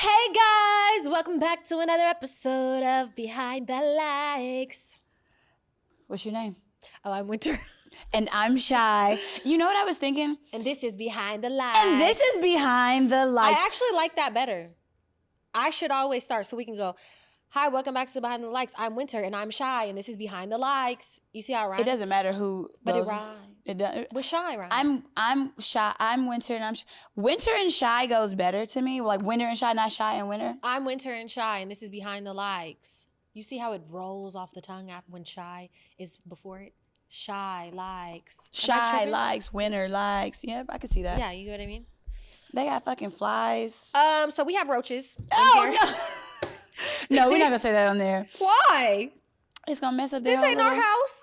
Hey guys, welcome back to another episode of Behind the Likes. What's your name? Oh, I'm Winter. And I'm Shy. You know what I was thinking? And this is Behind the Likes. And this is Behind the Likes. I actually like that better. I should always start so we can go, hi, welcome back to Behind the Likes. I'm Winter and I'm Shy and this is Behind the Likes. You see how it rhymes? It doesn't matter who But goes. it rhymes. It does. With Shy rhymes. I'm Shy. I'm Winter and I'm Winter and Shy goes better to me. Like Winter and Shy, not Shy and Winter. I'm Winter and Shy and this is Behind the Likes. You see how it rolls off the tongue when Shy is before it? Shy likes. Shy likes, Winter likes. Yep, I can see that. Yeah, you know what I mean? They got fucking flies. So we have roaches. Oh, no. No, we're not going to say that on there. Why? It's going to mess up their This ain't our house.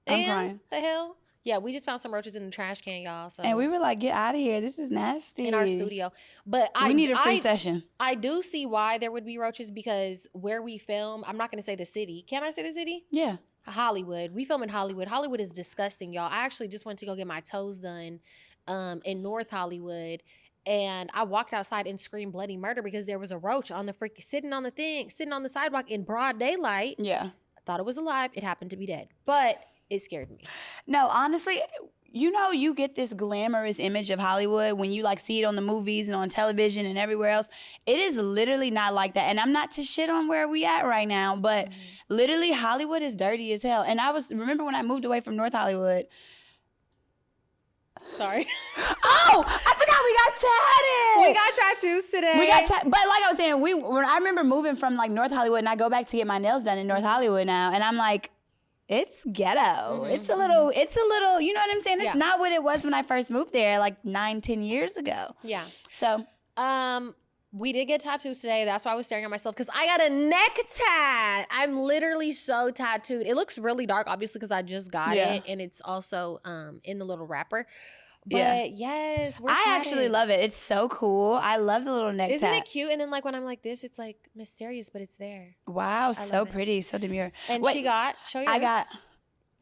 I'm crying. The hell? Yeah, we just found some roaches in the trash can, y'all. So And we were like, get out of here. This is nasty. in our studio. But we need a free session. I do see why there would be roaches because where we film, I'm not going to say the city. Can I say the city? Yeah. Hollywood. We film in Hollywood. Hollywood is disgusting, y'all. I actually just went to go get my toes done in North Hollywood. And I walked outside and screamed bloody murder because there was a roach on the freaking sitting on the sidewalk in broad daylight. Yeah. I thought it was alive. It happened to be dead. But it scared me. No, honestly, you know, you get this glamorous image of Hollywood when you like see it on the movies and on television and everywhere else. It is literally not like that. And I'm not to shit on where we at right now, but literally Hollywood is dirty as hell. And remember when I moved away from North Hollywood. Sorry. Oh, I forgot we got tatted. We got tattoos today. But like I was saying, when I remember moving from like North Hollywood and I go back to get my nails done in North Hollywood now, and I'm like, it's ghetto. Mm-hmm. It's a little, you know what I'm saying? It's Yeah. not what it was when I first moved there like 9-10 years ago. Yeah. So, we did get tattoos today. That's why I was staring at myself because I got a neck tat. I'm literally so tattooed. It looks really dark, obviously, because I just got it, and it's also in the little wrapper. But yes, we're tatted. actually love it. It's so cool. I love the little neck Isn't tat. it cute? And then like when I'm like this, it's like mysterious, but it's there. Wow, so love it. pretty, so demure. And Wait, she got, show yours. I got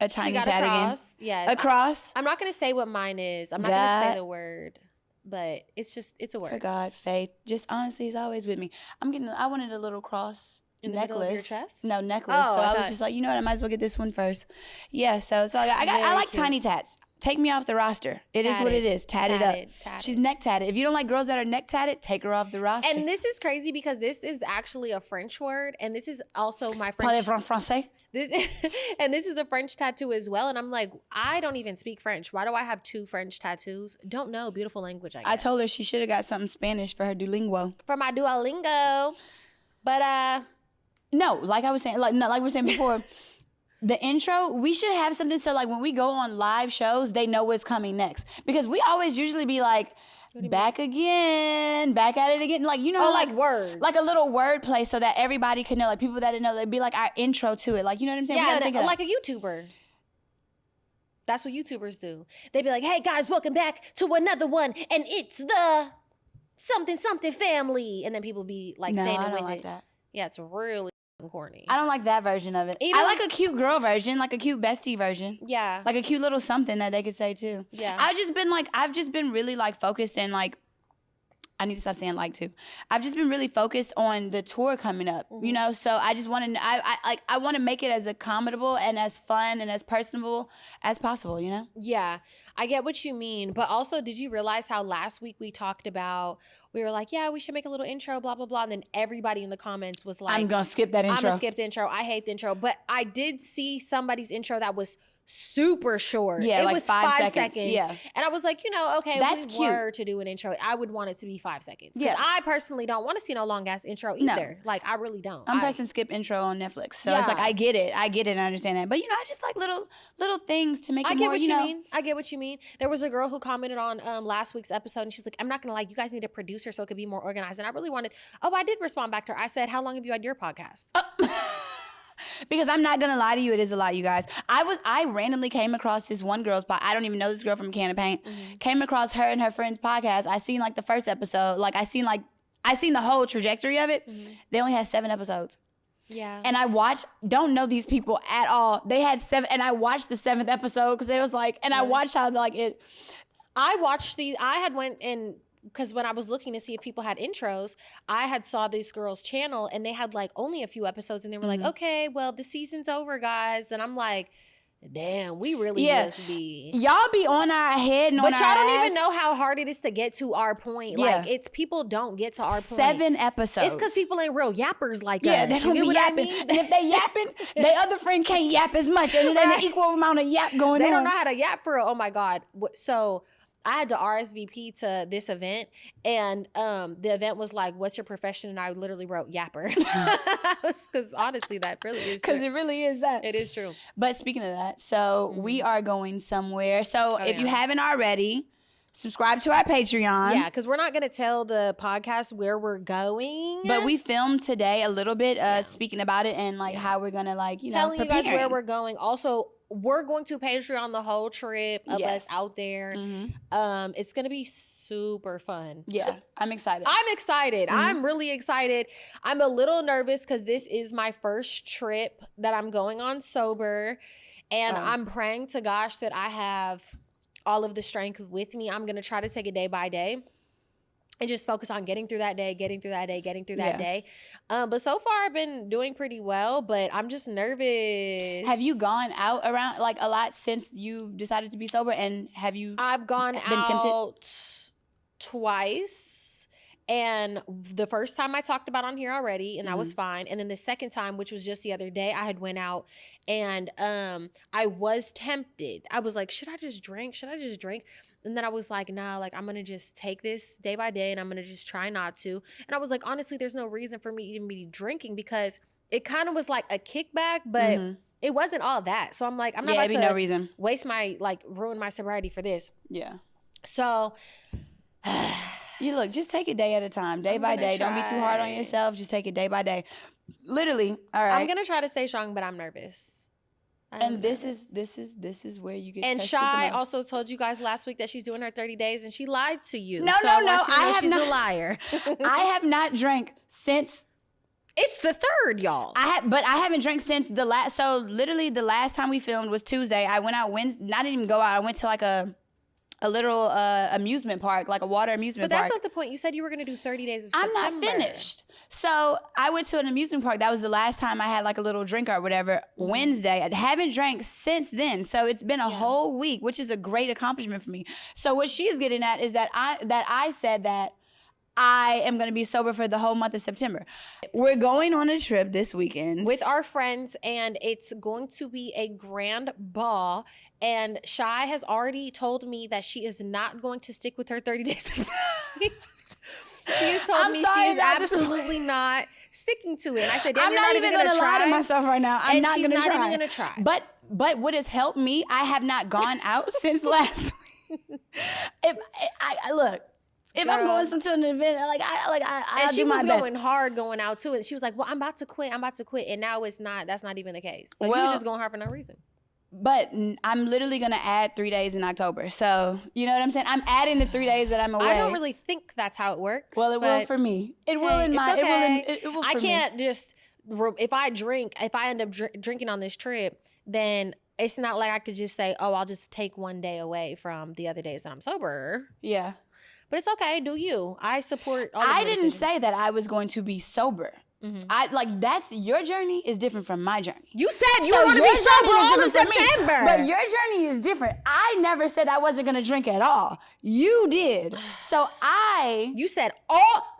a tiny She got tat a again. cross. Yes. A cross. I'm not going to say what mine is. I'm not going to say the word, but it's a word. For God, faith. Just honestly, he's always with me. I wanted a little cross In the necklace. middle of your chest? No, necklace. Oh, so I I was thought- just like, you know what? I might as well get this one first. Yeah. So I Very like cute. tiny tats. Take me off the roster. It is what it is. Tatted up. Tatted. She's neck tatted. If you don't like girls that are neck tatted, take her off the roster. And this is crazy because this is actually a French word, and this is also my Parlez French. français? This is a French tattoo as well. And I'm like, I don't even speak French. Why do I have 2 French tattoos? Don't know. Beautiful language, I guess. I told her she should have got something Spanish for her Duolingo. For my Duolingo. But No, like I was saying, like we were saying before, the intro, we should have something so like when we go on live shows, they know what's coming next. Because we always usually be like, back again, back at it again. Like, you know, like words. Like a little word play so that everybody could know, like people that didn't know, they'd be like our intro to it. Like, you know what I'm saying? We yeah, gotta think of like a YouTuber. That's what YouTubers do. They'd be like, hey guys, welcome back to another one. And it's the something family. And then people be like saying I it don't with like it. that. Yeah, it's really corny. I don't like that version of it. Even I like a cute girl version, like a cute bestie version. Yeah. Like a cute little something that they could say too. Yeah. I've just been really like focused and like, I need to stop saying like too. I've just been really focused on the tour coming up, you know? So I just want to, I want to make it as accommodable and as fun and as personable as possible, you know? Yeah, I get what you mean. But also, did you realize how last week we talked about, we were like, yeah, we should make a little intro, blah, blah, blah. And then everybody in the comments was like, I'm going to skip that intro. I'm going to skip the intro. I hate the intro. But I did see somebody's intro that was super short. Yeah, it like was 5 seconds. Yeah. And I was like, you know, okay, That's if we cute. were to do an intro, I would want it to be 5 seconds. Because Yeah. I personally don't want to see no long ass intro No. either. Like, I really don't. I'm pressing skip intro on Netflix. So Yeah. it's like, I get it. And I understand that. But, you know, I just like little things to make I it get more, what you you know. mean. I get what you mean. There was a girl who commented on last week's episode, and she's like, I'm not going to lie, you guys need a producer so it could be more organized. And I really wanted, I did respond back to her. I said, how long have you had your podcast? Because I'm not gonna lie to you, it is a lot, you guys. I randomly came across this one girl's I don't even know this girl from a can of paint. Came across her and her friend's podcast. I seen like the first episode. Like I seen the whole trajectory of it. They only had 7 episodes. Yeah. And I don't know these people at all. They had 7, and I watched the 7th episode because it was like, and I watched how like it. I watched I had went and because when I was looking to see if people had intros, I had saw this girl's channel and they had like only a few episodes and they were like, okay, well, the season's over, guys. And I'm like, damn, we really just be. Y'all be on our head and but on y'all our don't ass. even know how hard it is to get to our point. Yeah. Like, it's people don't get to our point. 7 episodes. It's because people ain't real yappers like us. Yeah, they don't be yapping. And if they yapping, their other friend can't yap as much. And it ain't an equal amount of yap going on. They don't know how to yap for real. Oh my God. So I had to RSVP to this event, and the event was like, what's your profession? And I literally wrote yapper. Because honestly, that really is true. Because it really is that. It is true. But speaking of that, so we are going somewhere. So if you haven't already, subscribe to our Patreon. Yeah, because we're not going to tell the podcast where we're going. But we filmed today a little bit speaking about it and like how we're going to like, telling you preparing. guys where we're going. Also, we're going to Patreon the whole trip of us out there. It's going to be super fun. Yeah, I'm excited. I'm excited. I'm really excited. I'm a little nervous because this is my first trip that I'm going on sober. And I'm praying to gosh that I have all of the strength with me. I'm going to try to take it day by day and just focus on getting through that day. But so far I've been doing pretty well, but I'm just nervous. Have you gone out around like a lot since you decided to be sober? And have you I've gone been out tempted? Twice. And the first time I talked about on here already, and that was fine. And then the second time, which was just the other day, I had went out and I was tempted. I was like, should I just drink? And then I was like, nah, like I'm going to just take this day by day and I'm going to just try not to. And I was like, honestly, there's no reason for me to even be drinking because it kind of was like a kickback, but it wasn't all that. So I'm like, I'm not about to no reason. waste my, like ruin my sobriety for this. Yeah. So you look, just take it day at a time, day by day. Don't be too hard on yourself. Just take it day by day. Literally. All right. I'm going to try to stay strong, but I'm nervous. And this is where you get and tested the Shy most. also told you guys last week that she's doing her 30 days and she lied to you. No. I have she's a liar. I have not drank since. It's the 3rd, y'all. But I haven't drank since the last. So literally the last time we filmed was Tuesday. I went out Wednesday. I didn't even go out. I went to like a little amusement park, like a water amusement park. But that's not the point. You said you were going to do 30 days of September. I'm not finished. So I went to an amusement park. That was the last time I had like a little drink or whatever. Wednesday. I haven't drank since then. So it's been a whole week, which is a great accomplishment for me. So what she's getting at is that I said that I am going to be sober for the whole month of September. We're going on a trip this weekend. With our friends, and it's going to be a grand ball. And Shy has already told me that she is not going to stick with her 30 days. She has told me she is absolutely not sticking to it. And I said, damn, I'm not even going to lie to myself right now. I'm not going to try. She's not even going to try. But what has helped me, I have not gone out since last week. Look. If I'm going to an event, I do my best. And she was going hard going out too. And she was like, well, I'm about to quit. And now that's not even the case. Like, you was just going hard for no reason. But I'm literally going to add 3 days in October. So, you know what I'm saying? I'm adding the 3 days that I'm away. I don't really think that's how it works. Well, it will for me. It will in my, it will for me. I can't just, if I end up drinking on this trip, then it's not like I could just say, oh, I'll just take one day away from the other days that I'm sober. Yeah. But it's okay. Do you? I support all of I your didn't decisions. say that I was going to be sober. That's your journey is different from my journey. You said you were going to be sober all of September. But your journey is different. I never said I wasn't going to drink at all. You did. So You said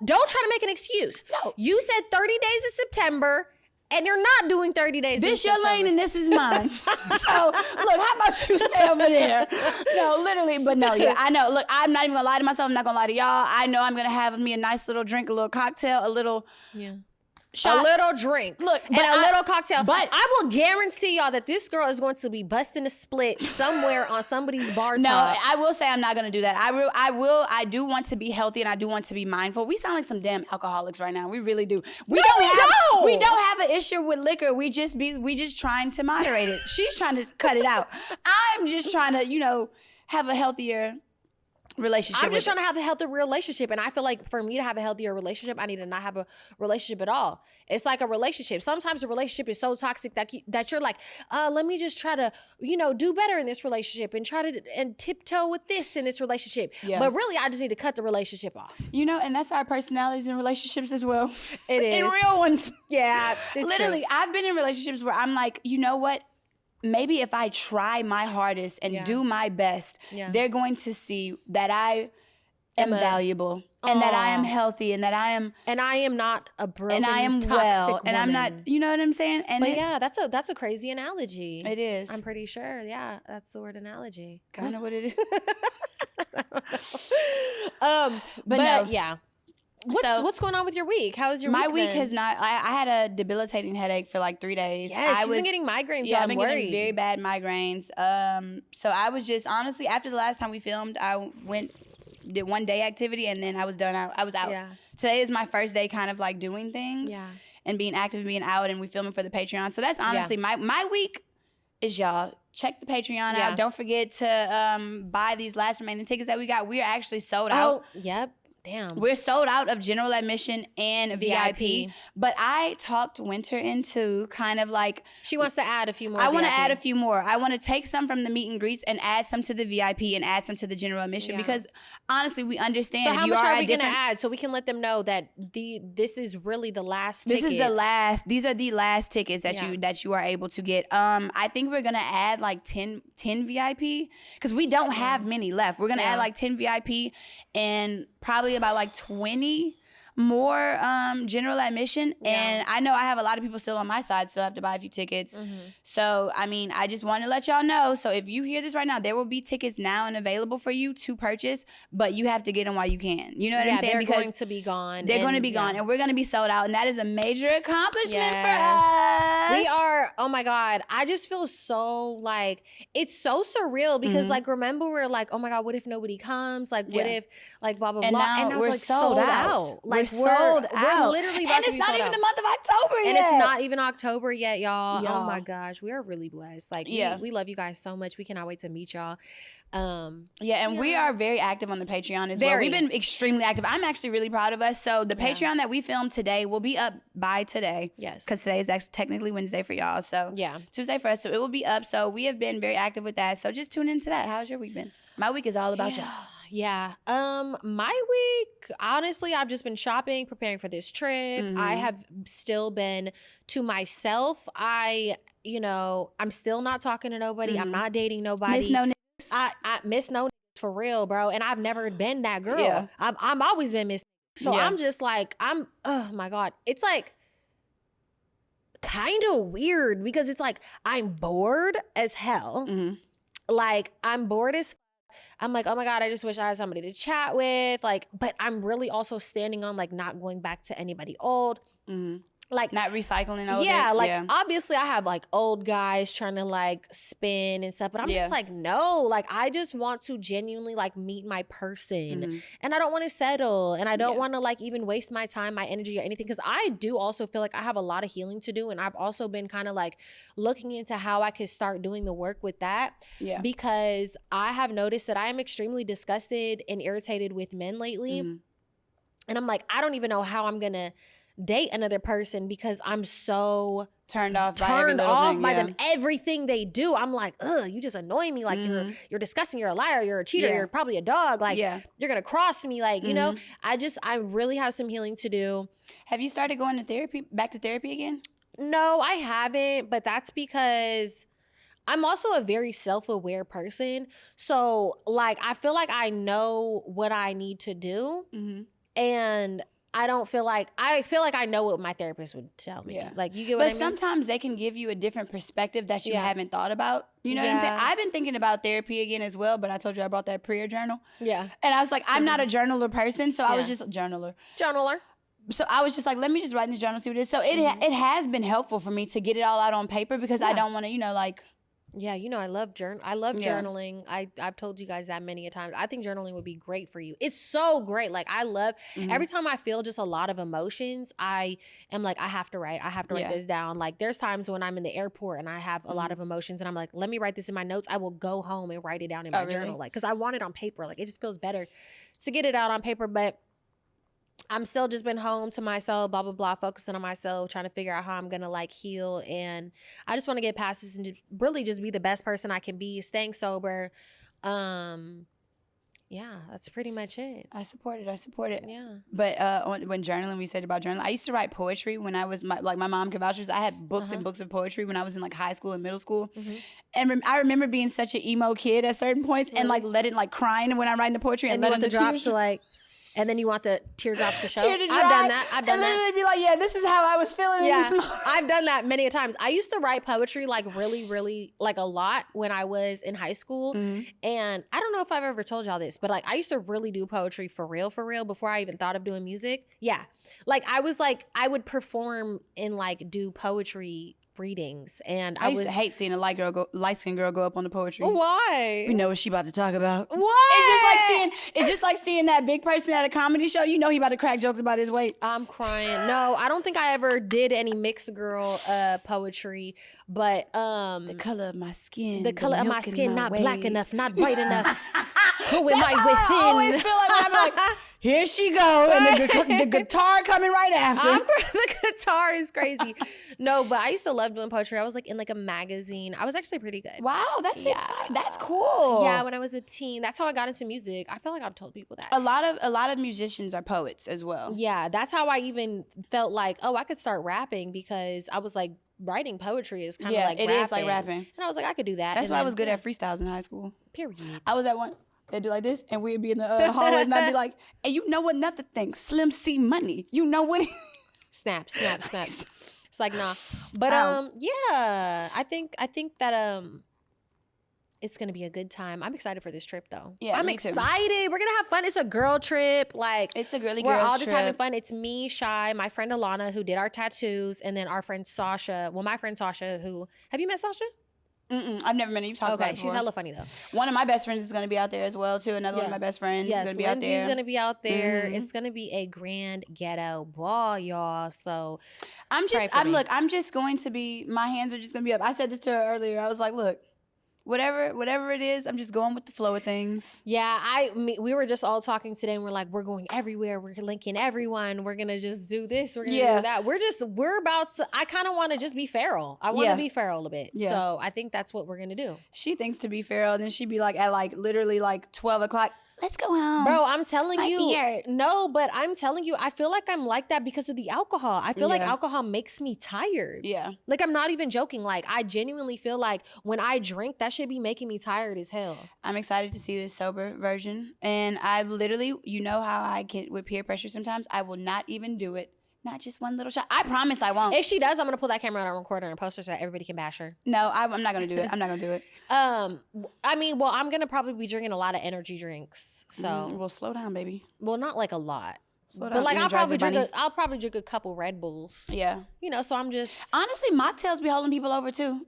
don't try to make an excuse. No. You said 30 days of September. And you're not doing 30 days. This your lane and this is mine. So, look, how about you stay over there? No, literally, but no, yeah, I know. Look, I'm not even going to lie to myself. I'm not going to lie to y'all. I know I'm going to have me a nice little drink, a little cocktail, a little shot. A little drink. Look, and a little cocktail. But I will guarantee y'all that this girl is going to be busting a split somewhere on somebody's bar top. No, I will say I'm not going to do that. I do want to be healthy and I do want to be mindful. We sound like some damn alcoholics right now. We really do. We don't have an issue with liquor. We just trying to moderate it. She's trying to cut it out. I'm just trying to, have a healthier relationship I'm just with trying to have a healthy relationship. And I feel like for me to have a healthier relationship, I need to not have a relationship at all. It's like a relationship. Sometimes the relationship is so toxic that you're like, let me just try to, do better in this relationship and try to and tiptoe with this in this relationship. Yeah. But really, I just need to cut the relationship off. And that's our personalities in relationships as well. It is. In real ones. Yeah. It's Literally, true. I've been in relationships where I'm like, you know what? Maybe if I try my hardest and do my best, they're going to see that I am valuable and that I am healthy and that I am not a broken, and I am toxic well woman. and I'm not, you know what I'm saying? And that's a crazy analogy. It is. I'm pretty sure. Yeah, that's the word analogy. Kind of what it is. But no. Yeah. What's going on with your week? How is your week? My week then? has not. I had a debilitating headache for like 3 days. Yeah, she's been getting migraines. Yeah, so I've been worried. getting very bad migraines. So I was just honestly, after the last time we filmed, I did one day activity and then I was done. I was out. Yeah. Today is my first day kind of like doing things. Yeah. And being active and being out, and we filming for the Patreon. So that's honestly my week is y'all. Check the Patreon out. Don't forget to buy these last remaining tickets that we got. We're actually sold out. Oh, yep. Damn. We're sold out of general admission and VIP. But I talked Winter into kind of like... She wants to add a few more. I want to add a few more. I want to take some from the meet and greets and add some to the VIP and add some to the general admission because honestly, we understand. So how much are we going to add so we can let them know that this is really the last tickets? This is the last. These are the last tickets that you are able to get. I think we're going to add like 10 VIP because we don't have many left. We're going to add like 10 VIP and probably about like 20 more general admission. And I know I have a lot of people still on my side, still have to buy a few tickets. So I mean, I just want to let y'all know. So if you hear this right now, there will be tickets now and available for you to purchase, but you have to get them while you can. You know what I'm saying? They're going to be gone. They're going to be gone, and we're going to be sold out, and that is a major accomplishment for us. We are. Oh my God, I just feel so like it's so surreal because like remember we're like, oh my God, what if nobody comes? Like what if like blah blah and blah? Now and we're like sold out. Like we're sold out. We're literally about and to it's be not sold even out. the month of October yet. And it's not even October yet, y'all. Oh my gosh, we are really blessed. Like we love you guys so much. We cannot wait to meet y'all. We are very active on the Patreon as well. We've been extremely active. I'm actually really proud of us. So the Patreon that we filmed today will be up by today. Yes. Because today is actually technically Wednesday for y'all. So Tuesday for us. So it will be up. So we have been very active with that. So just tune into that. How's your week been? My week is all about y'all. Yeah. My week, honestly, I've just been shopping, preparing for this trip. I have still been to myself. I'm still not talking to nobody. I'm not dating nobody. Miss no niggas. I miss no niggas for real, bro. And I've never been that girl. Yeah. I'm always been miss. So I'm just like, oh my God. It's like kind of weird because it's like, I'm bored as hell. Like I'm bored as I'm like, oh my God, I just wish I had somebody to chat with. Like, but I'm really also standing on like not going back to anybody old. Like not recycling old. Obviously I have like old guys trying to like spin and stuff, but I'm just like, no, like I just want to genuinely like meet my person and I don't want to settle and I don't want to like even waste my time, my energy or anything. Cause I do also feel like I have a lot of healing to do. And I've also been kind of like looking into how I could start doing the work with that because I have noticed that I am extremely disgusted and irritated with men lately. And I'm like, I don't even know how I'm going to date another person because I'm so turned off by them, everything they do. I'm like, ugh, you just annoy me. Like you're disgusting. You're a liar. You're a cheater. You're probably a dog. Like you're gonna cross me. Like you know, I really have some healing to do. Have you started going to back to therapy again? No, I haven't. But that's because I'm also a very self-aware person. So like, I feel like I know what I need to do, and I feel like I know what my therapist would tell me. Like, you get what I mean? But sometimes they can give you a different perspective that you haven't thought about. You know what I'm saying? I've been thinking about therapy again as well, but I told you I brought that prayer journal. Yeah. And I was like, I'm not a journaler person, so I was just a journaler. So I was just like, let me just write in this journal, see what it is. So it has been helpful for me to get it all out on paper because I don't want to, Yeah, I love I love Yeah. journaling. I've told you guys that many a times. I think journaling would be great for you. It's so great. Like I love Mhm. every time I feel just a lot of emotions, I am like, I have to write. I have to write Yeah. this down. Like there's times when I'm in the airport and I have a lot Mhm. of emotions and I'm like, let me write this in my notes. I will go home and write it down in Oh, my really? journal. Like, cause I want it on paper. Like it just feels better to get it out on paper. But I'm still just been home to myself, blah, blah, blah, focusing on myself, trying to figure out how I'm going to like heal. And I just want to get past this and just really just be the best person I can be, staying sober. Yeah, that's pretty much it. I support it. I support it. Yeah. But when journaling, we said about journaling, I used to write poetry when I was my mom can vouch for this. I had books and books of poetry when I was in like high school and middle school. Mm-hmm. And I remember being such an emo kid at certain points and like crying when I'm writing the poetry and you letting want the drops tears to like, and then you want the teardrops to show. tear to dry. I've done that. I've done and that. literally be like, yeah, this is how I was feeling in this moment. I've done that many a times. I used to write poetry like really, really like a lot when I was in high school. Mm-hmm. And I don't know if I've ever told y'all this, but like I used to really do poetry for real before I even thought of doing music. Yeah. Like I would perform and like do poetry readings, and I used to hate seeing a light skinned girl go up on the poetry. Why? We know what she about to talk about. What? It's just like seeing that big person at a comedy show. You know he about to crack jokes about his weight. I'm crying. No, I don't think I ever did any mixed girl poetry, but the color of my skin. The color of my skin, not black enough, not bright enough. Who am That's I how within? I always feel like when I'm like, here she go, and the guitar coming right after. The guitar is crazy. No, but I used to love doing poetry. I was like in like a magazine. I was actually pretty good. Wow, that's exciting. That's cool. Yeah, when I was a teen, that's how I got into music. I feel like I've told people that. A lot of musicians are poets as well. Yeah, that's how I even felt like, oh, I could start rapping, because I was like, writing poetry is kind of like it rapping. is like rapping. And I was like, I could do that. That's why I was good at freestyles in high school. Period. I was at one. They'd do like this, and we'd be in the hallways, and I'd be like, "Hey, you know what? Another thing, Slim C Money. You know what?" Snap. It's like, nah. But yeah, I think that it's gonna be a good time. I'm excited for this trip though. Yeah, I'm me too. excited. We're gonna have fun. It's a girl trip. Like, it's a really we're girls all just trip. having fun. It's me, Shy, my friend Alana, who did our tattoos, and then our friend Sasha. Well, my friend Sasha, who have you met Sasha? I've never met her. You've talked about it before. She's hella funny though. One of my best friends is going to be out there as well too. Another one of my best friends is going to be out there. Lindsay's going to be out there. Mm-hmm. It's going to be a grand ghetto ball, y'all. So I'm just going to be, my hands are just going to be up. I said this to her earlier. I was like, look, whatever it is, I'm just going with the flow of things. Yeah, we were just all talking today, and we're like, we're going everywhere. We're linking everyone. We're gonna just do this. We're gonna do that. We're about to. I kind of want to just be feral. I want to be feral a bit. Yeah. So I think that's what we're gonna do. She thinks to be feral, then she'd be like at like literally like 12 o'clock. Let's go home. Bro, I'm telling you. No, but I'm telling you, I feel like I'm like that because of the alcohol. I feel like alcohol makes me tired. Yeah. Like, I'm not even joking. Like, I genuinely feel like when I drink, that should be making me tired as hell. I'm excited to see this sober version. And I've literally, you know how I get with peer pressure sometimes? I will not even do it. Not just one little shot. I promise I won't. If she does, I'm going to pull that camera out and record her and post her so that everybody can bash her. No, I'm not going to do it. I'm not going to do it. I mean, well, I'm going to probably be drinking a lot of energy drinks. So, well, slow down, baby. Well, not like a lot. Slow but down. like, I'll probably drink a couple Red Bulls. Yeah. You know, so I'm just. Honestly, mocktails be holding people over too.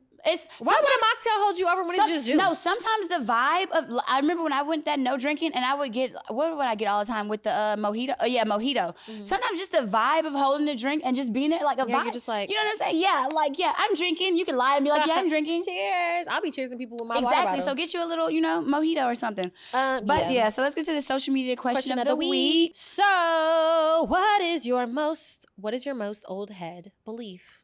Why would a mocktail hold you over when it's just juice? No, sometimes the vibe of, I remember when I went that no drinking and I would get, what would I get all the time with the mojito? Oh yeah, mojito. Mm-hmm. Sometimes just the vibe of holding the drink and just being there, like a vibe. You're just like, you know what I'm saying? Yeah, like, yeah, I'm drinking. You can lie and be like, yeah, I'm drinking. Cheers. I'll be cheersing people with my water Exactly. bottle. So get you a little, mojito or something. But yeah, so let's get to the social media question of the week. So what is your most old head belief?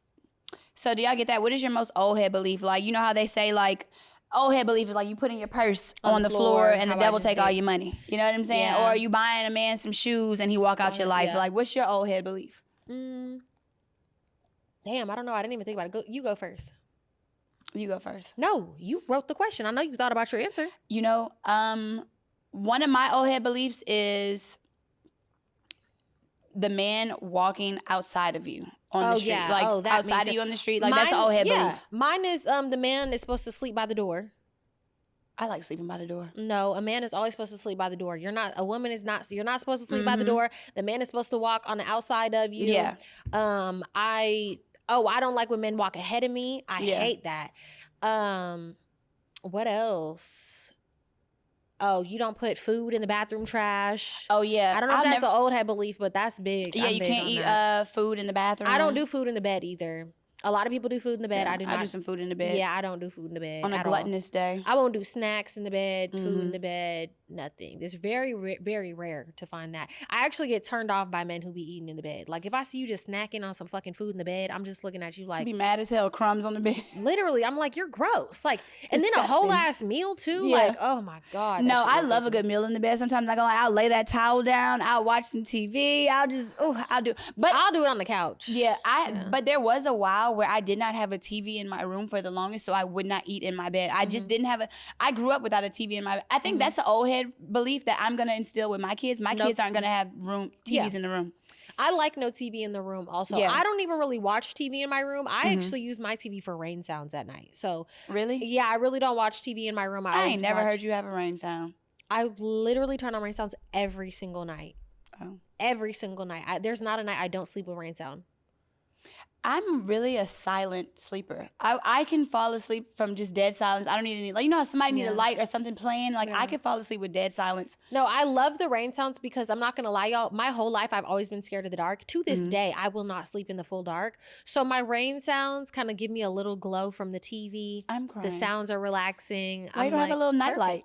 So do y'all get that? What is your most old head belief? Like, you know how they say like, old head belief is like you putting your purse on the floor and the devil take all your money. You know what I'm saying? Yeah. Or you buying a man some shoes and he walk out your life. Yeah. Like, what's your old head belief? Damn, I don't know. I didn't even think about it. You go first. You go first. No, you wrote the question. I know you thought about your answer. One of my old head beliefs is the man walking outside of you on the street. Yeah. Like outside of you on the street. Like, that's an old head belief. Mine is the man is supposed to sleep by the door. I like sleeping by the door. No, a man is always supposed to sleep by the door. You're not supposed to sleep by the door. The man is supposed to walk on the outside of you. Yeah. I don't like when men walk ahead of me. I hate that. What else? Oh, you don't put food in the bathroom trash. Oh yeah, I don't know if that's an old head belief, but that's big. Yeah, I'm you big can't on eat that. food in the bathroom. I don't do food in the bed either. A lot of people do food in the bed. Yeah, I do I not. do some food in the bed. Yeah, I don't do food in the bed On a at all. gluttonous day. I won't do snacks in the bed, food in Mhm. the bed, nothing. It's very, very rare to find that. I actually get turned off by men who be eating in the bed. Like if I see you just snacking on some fucking food in the bed, I'm just looking at you like, Be mad as hell, crumbs on the bed. literally, I'm like, you're gross. Like, and then a whole Disgusting. ass meal too. Yeah. Like, oh my God. that No, shit I love irritates a me. good meal in the bed. Sometimes I go, I'll lay that towel down. I'll watch some TV. I'll do. But I'll do it on the couch. yeah, Yeah. but there was a while where I did not have a TV in my room for the longest, so I would not eat in my bed. I just didn't have I grew up without a TV in my bed. I think that's an old head belief that I'm gonna instill with my kids. My kids aren't gonna have TVs in the room. I like no TV in the room also. Yeah. I don't even really watch TV in my room. I actually use my TV for rain sounds at night. So Really? yeah, I really don't watch TV in my room. I ain't never heard you have a rain sound. I literally turn on rain sounds every single night. Oh. Every single night. There's not a night I don't sleep with rain sound. I'm really a silent sleeper. I can fall asleep from just dead silence. I don't need any, like, you know how somebody need a light or something playing? Like, I can fall asleep with dead silence. No, I love the rain sounds because I'm not going to lie, y'all. My whole life, I've always been scared of the dark. To this day, I will not sleep in the full dark. So my rain sounds kind of give me a little glow from the TV. I'm crying. The sounds are relaxing. Why you don't have a little night light?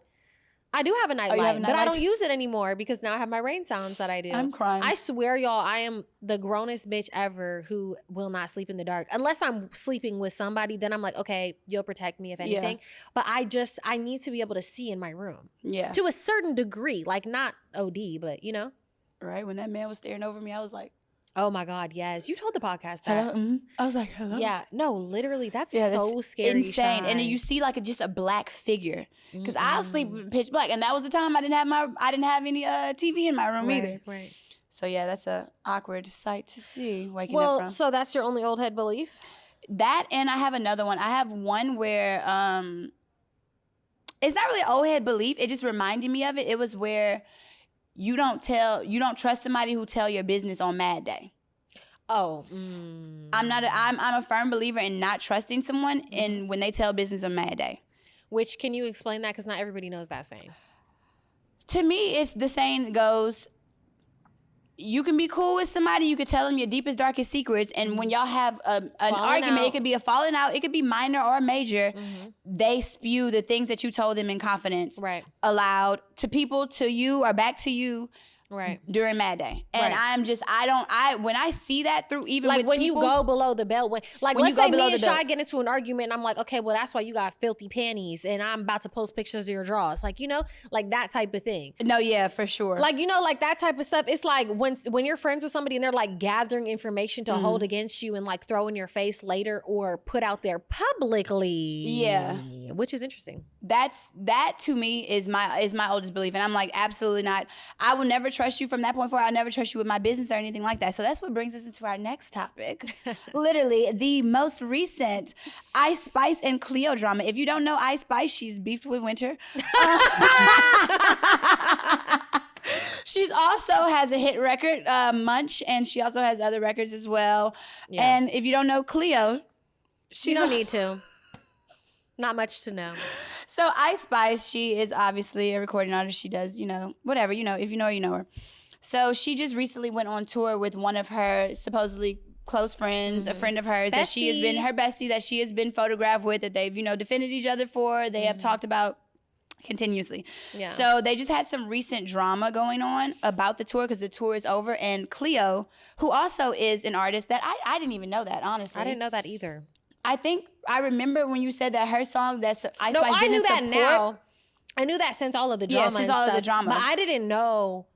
I do have a night you have light, a but night I light don't too? use it anymore because now I have my rain sounds that I do. I'm crying. I swear, y'all, I am the grownest bitch ever who will not sleep in the dark. Unless I'm sleeping with somebody, then I'm like, okay, you'll protect me if anything. But I need to be able to see in my room. Yeah. To a certain degree, like not OD, but you know? Right? When that man was staring over me, I was like, Oh my God, yes. You told the podcast that. hello? Mm-hmm. I was like, hello? Yeah, no, literally, that's Yeah, so that's scary. insane. And then Shy. you see like just a black figure. Because I'll sleep with pitch black. And that was the time I didn't have any TV in my room either. Right. So yeah, that's a awkward sight to see waking up Well, from. so that's your only old head belief? That, and I have another one. I have one where it's not really old head belief. It just reminded me of it. It was where you don't trust somebody who tell your business on Mad Day. Oh, I'm a firm believer in not trusting someone in when they tell business on Mad Day. Which, can you explain that? Because not everybody knows that saying. To me, it's the saying goes, you can be cool with somebody, you could tell them your deepest, darkest secrets, and when y'all have an argument, it could be a falling out, it could be minor or major, they spew the things that you told them in confidence aloud to people, to you, or back to you. Right. During Mad Day. And when I see that through even like with when people, you go below the belt, when you let's go say me below and the belt. Shy get into an argument and I'm like, okay, well that's why you got filthy panties and I'm about to post pictures of your drawers. Like, you know, like that type of thing. No, yeah, for sure. Like, you know, like that type of stuff. It's like when you're friends with somebody and they're like gathering information to hold against you and like throw in your face later or put out there publicly. Yeah. Which is interesting. That to me is my oldest belief. And I'm like, absolutely not. I will never trust you from that point forward. I'll never trust you with my business or anything like that. So that's what brings us into our next topic. Literally, the most recent Ice Spice and Cleo drama. If you don't know Ice Spice, she's beefed with Winter. She's also has a hit record, Munch, and she also has other records as well. Yeah. And if you don't know Cleo, you don't need to. Not much to know. So Ice Spice, she is obviously a recording artist. She does, whatever, if you know her, you know her. So she just recently went on tour with one of her supposedly close friends, a friend of hers that she has been, her bestie that she has been photographed with, that they've, defended each other for. They have talked about continuously. Yeah. So they just had some recent drama going on about the tour because the tour is over. And Cleo, who also is an artist that I didn't even know that, honestly. I didn't know that either. I think I remember when you said that her song that's Ice Spice didn't support. I knew that now. I knew that since all of the drama and stuff. Of the drama. But I didn't know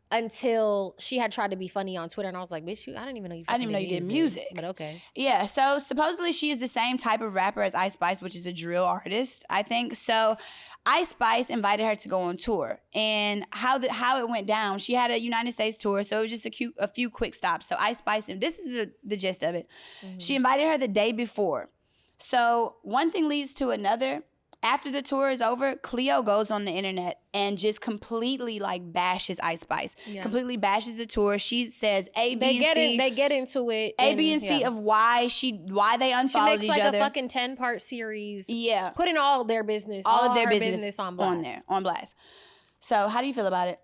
until she had tried to be funny on Twitter, and I was like, bitch, I didn't even know you did music. But okay. Yeah, so supposedly she is the same type of rapper as Ice Spice, which is a drill artist, I think. So Ice Spice invited her to go on tour. And how it went down, she had a United States tour, so it was just a few quick stops. So Ice Spice, and this is the gist of it, she invited her the day before. So one thing leads to another. After the tour is over, Cleo goes on the internet and just completely like bashes Ice Spice. Yeah. Completely bashes the tour. She says A, B, and C. They get into it. A, B, and C of why they unfollowed each other. She makes like a fucking 10-part series. Yeah. Putting all their business, all of their business on blast. On blast. So how do you feel about it?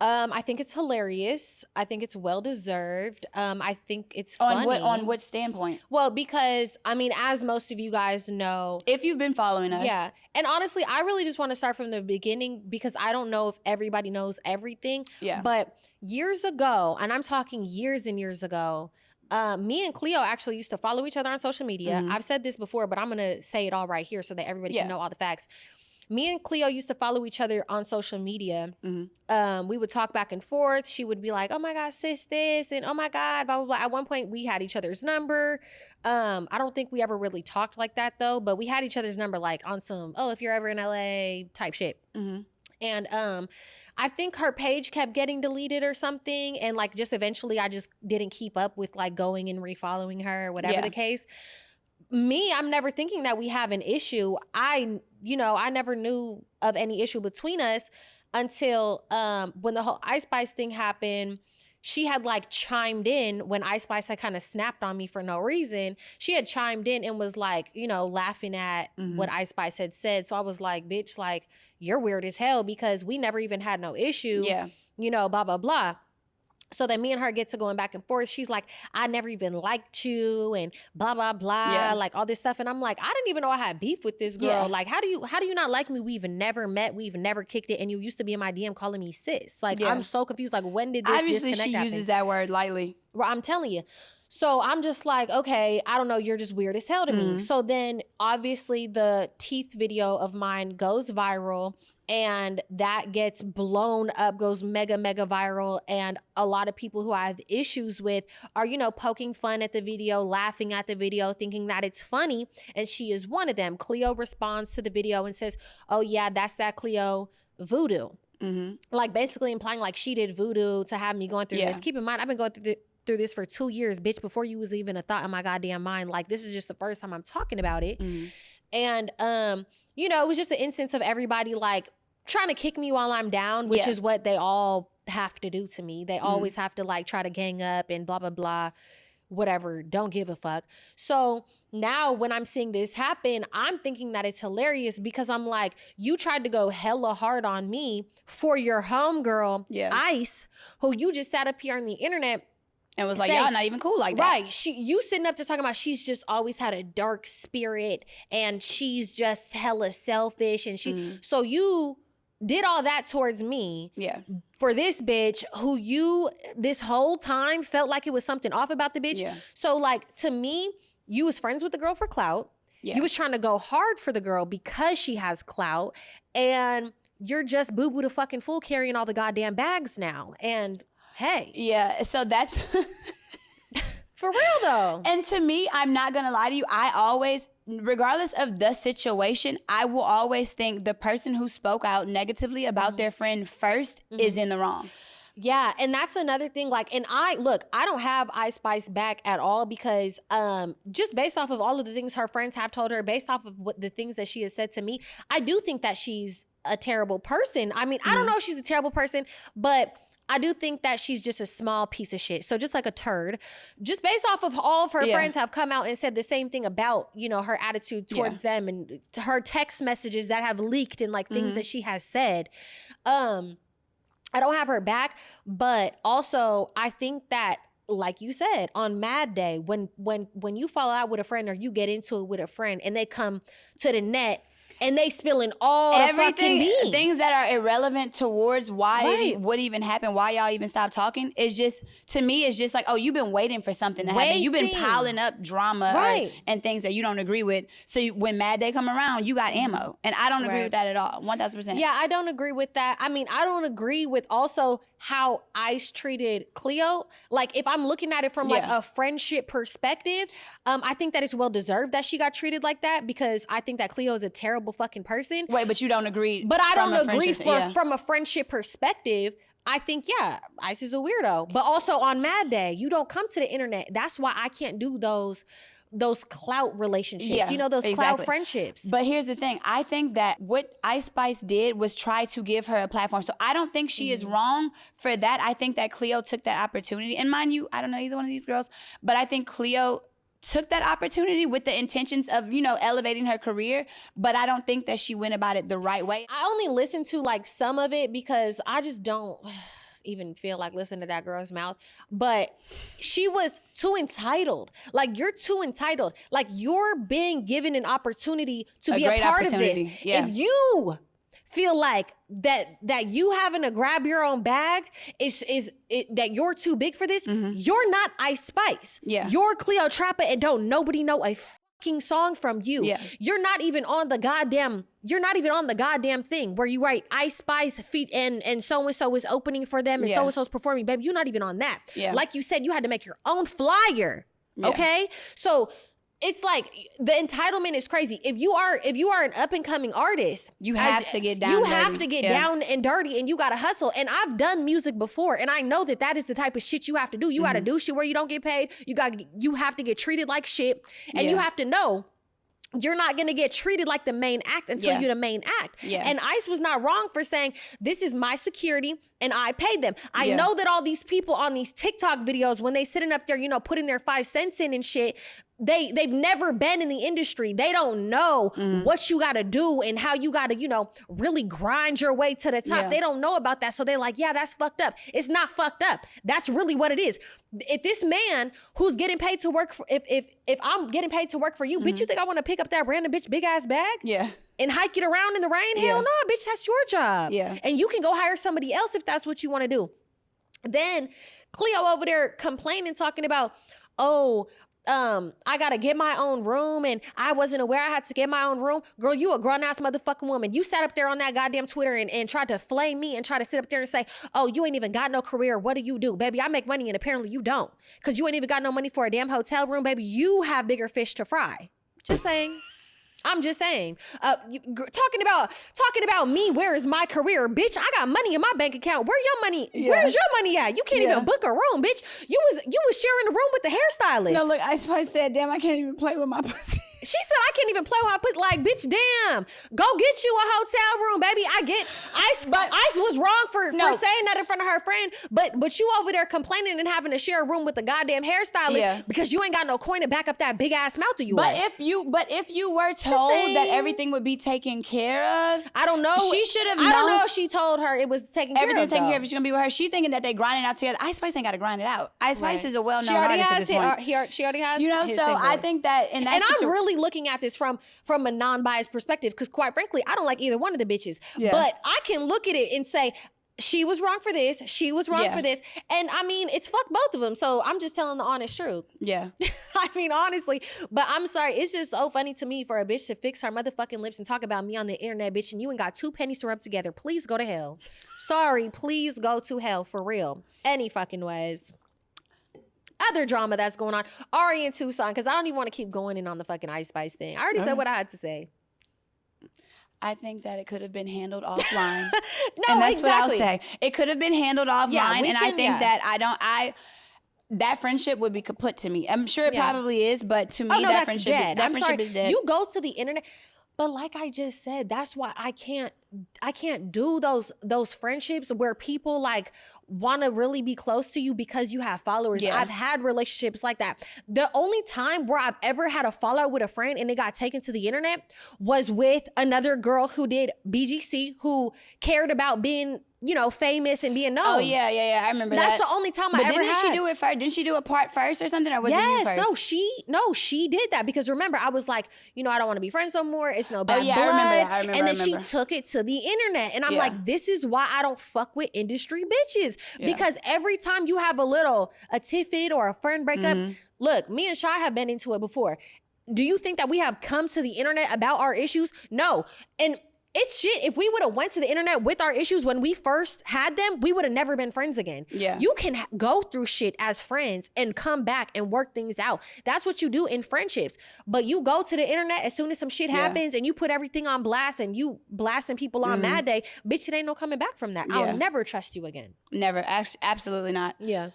I think it's hilarious. I think it's well deserved. I think it's funny. On what standpoint? Well, because I mean, as most of you guys know, if you've been following us, yeah. And honestly, I really just want to start from the beginning because I don't know if everybody knows everything. Yeah. But years ago, and I'm talking years and years ago, me and Cleo actually used to follow each other on social media. Mm-hmm. I've said this before, but I'm gonna say it all right here so that everybody can know all the facts. Me and Cleo used to follow each other on social media. Mm-hmm. We would talk back and forth. She would be like, oh my God, sis, this, and oh my God, blah, blah, blah. At one point, we had each other's number. I don't think we ever really talked like that though, but we had each other's number like on some, oh, if you're ever in LA type shit. Mm-hmm. And I think her page kept getting deleted or something. And like just eventually I just didn't keep up with like going and refollowing her, whatever the case. Me, I'm never thinking that we have an issue. I never knew of any issue between us until when the whole Ice Spice thing happened. She had like chimed in when Ice Spice had kind of snapped on me for no reason. She had chimed in and was like, laughing at what Ice Spice had said. So I was like, bitch, like, you're weird as hell because we never even had no issue. Yeah. Blah, blah, blah. So then me and her get to going back and forth. She's like, I never even liked you and blah, blah, blah, like all this stuff. And I'm like, I didn't even know I had beef with this girl. Yeah. Like, how do you not like me? We even never met. We even never kicked it. And you used to be in my DM calling me sis. Like, I'm so confused. Like, when did this Obviously, disconnect happen? She uses that word lightly. Well, I'm telling you. So I'm just like, okay, I don't know. You're just weird as hell to me. So then obviously the teeth video of mine goes viral. And that gets blown up, goes mega, mega viral. And a lot of people who I have issues with are, poking fun at the video, laughing at the video, thinking that it's funny. And she is one of them. Cleo responds to the video and says, oh, yeah, that's that Cleo voodoo. Mm-hmm. Like basically implying like she did voodoo to have me going through this. Keep in mind, I've been going through this for 2 years, bitch, before you was even a thought in my goddamn mind. Like this is just the first time I'm talking about it. Mm-hmm. And, it was just an instance of everybody like, trying to kick me while I'm down, which is what they all have to do to me. They always have to like try to gang up and blah, blah, blah, whatever. Don't give a fuck. So now when I'm seeing this happen, I'm thinking that it's hilarious because I'm like, you tried to go hella hard on me for your homegirl, Ice, who you just sat up here on the internet and was like, y'all not even cool like that. Right. You sitting up there talking about she's just always had a dark spirit and she's just hella selfish. And so you did all that towards me for this bitch who you this whole time felt like it was something off about the bitch. Yeah. So like to me, you was friends with the girl for clout. Yeah. You was trying to go hard for the girl because she has clout. And you're just boo-boo the fucking fool carrying all the goddamn bags now. And hey. Yeah, so that's... For real though. And to me, I'm not gonna lie to you, I always, regardless of the situation, I will always think the person who spoke out negatively about their friend 1st is in the wrong. Yeah, and that's another thing. Like, and I don't have Ice Spice back at all because just based off of all of the things her friends have told her, based off of what the things that she has said to me, I do think that she's a terrible person. I mean, I don't know if she's a terrible person, but I do think that she's just a small piece of shit. So just like a turd, just based off of all of her friends have come out and said the same thing about, her attitude towards them and her text messages that have leaked and like things that she has said. I don't have her back, but also I think that, like you said, on Mad Day, when you fall out with a friend or you get into it with a friend and they come to the net and they spilling all everything, the fucking beans. Things that are irrelevant towards why what even happened, why y'all even stopped talking. It's just, to me, it's just like, oh, you've been waiting for something to happen. You've been piling up drama and things that you don't agree with. So when Mad Day come around, you got ammo. And I don't agree with that at all. 1,000%. Yeah, I don't agree with that. I mean, I don't agree with also how Ice treated Cleo. Like, if I'm looking at it from like a friendship perspective, I think that it's well deserved that she got treated like that because I think that Cleo is a terrible fucking person. Wait, but you don't agree. But I don't agree from a friendship perspective. I think, Ice is a weirdo. But also on Mad Day, you don't come to the internet. That's why I can't do those those clout relationships, Yeah, you know, those exactly. clout friendships. But here's the thing. I think that what Ice Spice did was try to give her a platform. So I don't think she is wrong for that. I think that Cleo took that opportunity. And mind you, I don't know either one of these girls, but I think Cleo took that opportunity with the intentions of, you know, elevating her career, but I don't think that she went about it the right way. I only listened to like some of it because I just don't even feel like listening to that girl's mouth. But she was too entitled. Like, you're too entitled. Like, you're being given an opportunity to be a part of this. Yeah. If you feel like that you having to grab your own bag is that you're too big for this, you're not Ice Spice. Yeah. You're Cleo-Wack-A, and don't nobody know a fucking song from you. Yeah. You're not even on the goddamn thing where you write Ice Spice feat and so-and-so is opening for them and so-and-so's performing. Baby, you're not even on that. Yeah. Like you said, you had to make your own flyer. Okay? So it's like the entitlement is crazy. If you are an up and coming artist, You have to get down You dirty. have to get down and dirty, and you gotta hustle. And I've done music before, and I know that is the type of shit you have to do. You gotta do shit where you don't get paid. You have to get treated like shit, and you have to know you're not going to get treated like the main act until you're the main act. Yeah. And Ice was not wrong for saying, this is my security and I paid them. I know that all these people on these TikTok videos, when they sitting up there, you know, putting their 5 cents in and shit, they've never been in the industry. They don't know what you got to do and how you got to, you know, really grind your way to the top. Yeah. They don't know about that. So they're like, yeah, that's fucked up. It's not fucked up. That's really what it is. If this man who's getting paid to work for, if I'm getting paid to work for you, bitch, you think I want to pick up that random bitch big ass bag? Yeah. And hike it around in the rain? Hell no, bitch, that's your job. Yeah. And you can go hire somebody else if that's what you want to do. Then Cleo over there complaining, talking about, I gotta get my own room and I wasn't aware I had to get my own room. Girl, you a grown ass motherfucking woman. You sat up there on that goddamn Twitter and tried to flame me and try to sit up there and say, oh, you ain't even got no career. What do you do? Baby, I make money and apparently you don't. Cause you ain't even got no money for a damn hotel room. Baby, you have bigger fish to fry. Just saying. I'm just saying, talking about me, where is my career? Bitch, I got money in my bank account. Where your money? Yeah. Where's your money at? You can't even book a room, bitch. You was sharing a room with the hairstylist. No, look, Ice Spice said, damn, I can't even play with my pussy. She said, I can't even play with my pussy. Like, bitch, damn. Go get you a hotel room, baby. I get Ice was wrong for saying that in front of her friend, but you over there complaining and having to share a room with the goddamn hairstylist because you ain't got no coin to back up that big ass mouth of yours. But if you were told that everything would be taken care of, I don't know. She should have known. I don't know if she told her it was taken care of. Everything's taken care of. She's gonna be with her. She thinking that they grinding out together. Ice Spice ain't got to grind it out. Ice Spice is a well-known artist at this point. She already has. You know, so I think that in that and I'm really looking at this from a non-biased perspective because, quite frankly, I don't like either one of the bitches. Yeah. But I can look at it and say, she was wrong for this. She was wrong for this. And I mean, it's fuck both of them. So I'm just telling the honest truth. Yeah. I mean, honestly, but I'm sorry. It's just so funny to me for a bitch to fix her motherfucking lips and talk about me on the internet, bitch, and you ain't got 2 pennies to rub together. Please go to hell. Sorry, please go to hell for real. Any fucking ways. Other drama that's going on. Ari and Tucson, because I don't even want to keep going in on the fucking Ice Spice thing. I already said what I had to say. I think that it could have been handled offline. No, and that's exactly. what I'll say. It could have been handled offline, and I think that that friendship would be kaput to me. I'm sure it probably is, but to me, that friendship, dead. Is dead. You go to the internet, but like I just said, that's why I can't do those friendships where people like want to really be close to you because you have followers. Yeah. I've had relationships like that. The only time where I've ever had a fallout with a friend and it got taken to the internet was with another girl who did BGC, who cared about being, you know, famous and being known. Oh yeah. I remember That's the only time I ever had. Didn't she do it first? Didn't she do a part first or something? Or was it you first? She did that because remember, I was like, you know, I don't want to be friends no more. It's no bad blood. I remember. And then she took it to the internet. And I'm like, this is why I don't fuck with industry bitches. Because every time you have a tiff-it or a friend breakup, look, me and Shy have been into it before. Do you think that we have come to the internet about our issues? No. And it's shit. If we would have went to the internet with our issues when we first had them, we would have never been friends again. Yeah. You can go through shit as friends and come back and work things out. That's what you do in friendships. But you go to the internet as soon as some shit happens and you put everything on blast and you blasting people on Mad Day, bitch, it ain't no coming back from that. Yeah. I'll never trust you again. Never. Absolutely not. Yeah.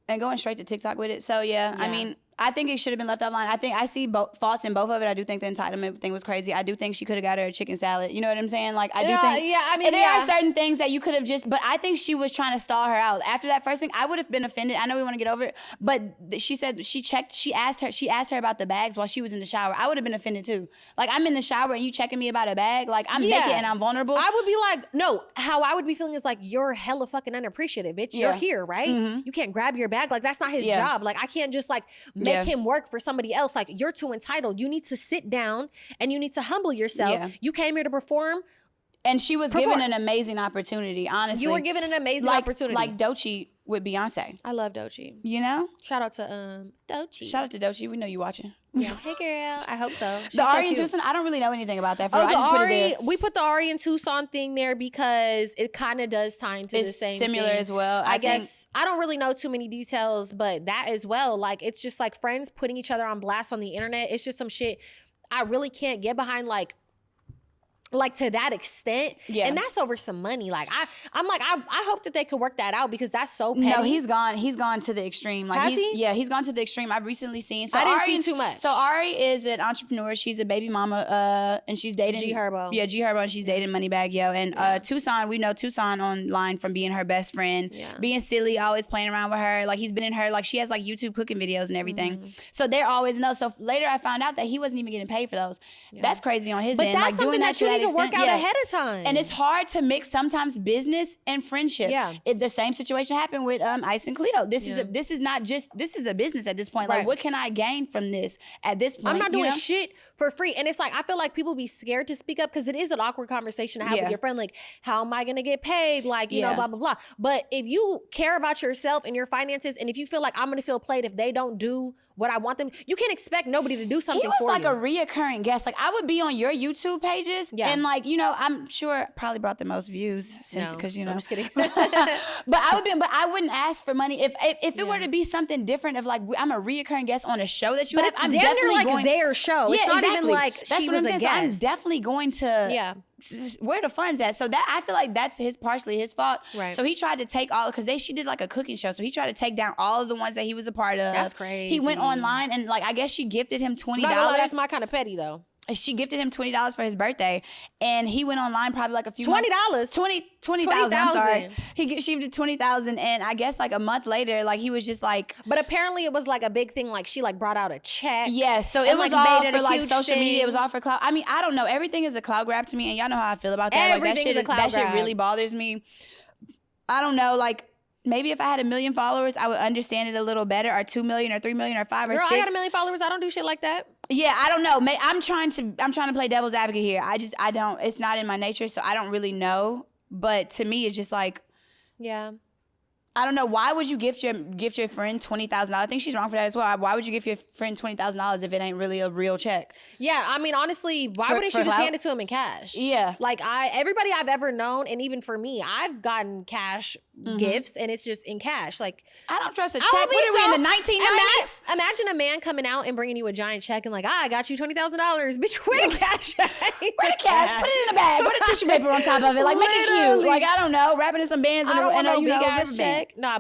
And going straight to TikTok with it. So I mean, I think it should have been left offline. I think I see faults in both of it. I do think the entitlement thing was crazy. I do think she could have got her a chicken salad. You know what I'm saying? Like, I do think. Yeah, I mean, there are certain things that you could have just. But I think she was trying to stall her out. After that first thing, I would have been offended. I know we want to get over it, but she said she checked. She asked her about the bags while she was in the shower. I would have been offended too. Like, I'm in the shower and you checking me about a bag. Like, I'm naked and I'm vulnerable. I would be like, no. How I would be feeling is like, you're hella fucking unappreciative, bitch. You're here, right? Mm-hmm. You can't grab your bag. Like, that's not his job. Like, I can't just like make him work for somebody else. Like, you're too entitled. You need to sit down and you need to humble yourself. Yeah. You came here to perform. And she was given an amazing opportunity, honestly. You were given an amazing opportunity. Like Doechii with Beyonce. I love Doechii. You know? Shout out to Doechii. Shout out to Doechii. We know you watching. Yeah. Hey, girl. I hope so. She's the Ari and cute. Tucson, I don't really know anything about that. I just Ari, put it there. We put the Ari and Tucson thing there because it kind of does tie into the same similar thing. as well. I guess I don't really know too many details, but that as well. Like, it's just like friends putting each other on blast on the internet. It's just some shit I really can't get behind, like to that extent. Yeah. And that's over some money. Like, I'm like, I hope that they could work that out because that's so petty. No, he's gone to the extreme. Like, Has he? Yeah, he's gone to the extreme. I've recently seen. So I didn't see too much. So Ari is an entrepreneur. She's a baby mama, and she's dating G Herbo. Yeah, G Herbo, and she's dating Moneybagg Yo. And Tucson, we know Tucson online from being her best friend, being silly, always playing around with her. Like, he's been in her, like, she has like YouTube cooking videos and everything. Mm-hmm. So they're always in those. So later I found out that he wasn't even getting paid for those. Yeah. That's crazy on his but end. That's like, something doing that you need to work out ahead of time. And it's hard to mix sometimes business and friendship. Yeah. The same situation happened with Ice and Cleo. This is a business at this point. Like, what can I gain from this at this point? I'm not doing shit for free. And it's like, I feel like people be scared to speak up because it is an awkward conversation to have with your friend. Like, how am I going to get paid? Like, you know, blah, blah, blah. But if you care about yourself and your finances, and if you feel like I'm going to feel played if they don't do what I want them, you can't expect nobody to do something for you. He was like a reoccurring guest. Like, I would be on your YouTube pages and, like, you know, I'm sure probably brought the most views since, because, you know. I'm just kidding. but I wouldn't ask for money. If it were to be something different, of like, I'm a reoccurring guest on a show that you have, I'm definitely like their show. It's not even like she was a guest. So I'm definitely going to where the funds at. So that, I feel like that's partially his fault. Right. So he tried to take all, because she did like a cooking show. So he tried to take down all of the ones that he was a part of. That's crazy. He went online and, like, I guess she gifted him $20. That's my kind of petty though. She gifted him $20 for his birthday, and he went online probably like a few $20. months. $20,000. I'm sorry. She gifted $20,000, and I guess like a month later, like, he was just like. But apparently it was like a big thing. Like, she like brought out a check. Yeah, so it was all for like social media. It was all for clout. I mean, I don't know. Everything is a clout grab to me, and y'all know how I feel about that. Everything is a clout grab. That shit really bothers me. I don't know, like. Maybe if I had 1 million followers, I would understand it a little better, or 2 million, or 3 million, or 5 or 6. Girl, I got 1 million followers. I don't do shit like that. Yeah, I don't know. I'm trying to play devil's advocate here. I don't. It's not in my nature, so I don't really know. But to me, it's just like, I don't know. Why would you gift your friend $20,000? I think she's wrong for that as well. Why would you give your friend $20,000 if it ain't really a real check? Yeah, I mean, honestly, why wouldn't she just hand it to him in cash? Yeah. Like, everybody I've ever known, and even for me, I've gotten cash gifts, and it's just in cash. Like, I don't trust a check. What are we in the 1990s? Imagine a man coming out and bringing you a giant check and like, I got you $20,000, bitch. Where the cash? Where the cash? Put it in a bag. Put a tissue paper on top of it. Like, make it cute. Like, I don't know. Wrap it in some bands. I don't want no big ass river check. band. Nah,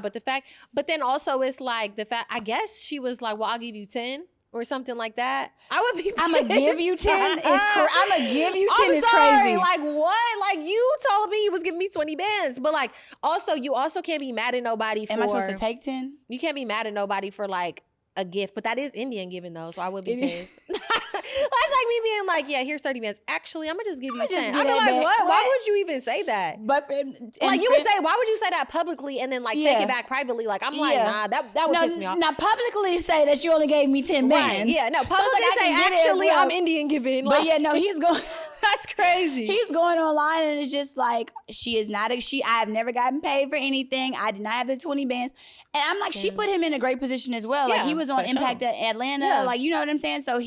but then also it's like the fact, I guess she was like, well, I'll give you 10 or something like that. I would be pissed. I'm gonna give you 10 is I'm gonna give you 10 I'm is sorry. crazy. Like, what? Like, you told me you was giving me 20 bands. But like, also, you also can't be mad at nobody for. Am I supposed to take 10? You can't be mad at nobody for like a gift, but that is Indian giving though, so I would be pissed. That's like me being like, yeah, here's 30 bands. Actually, I'm gonna just give you 10. I'd be like, what? Why would you even say that? But like, you would say, why would you say that publicly and then like take it back privately? Like, I'm like, nah, that would piss me off. Now publicly say that you only gave me 10 bands. Right. Yeah, no, publicly so say actually I'm Indian giving. But yeah, no, he's going. That's crazy. He's going online and it's just like, I have never gotten paid for anything. I did not have the 20 bands. And I'm like, she put him in a great position as well. Like, he was on Impact at Atlanta. Yeah. Like, you know what I'm saying? So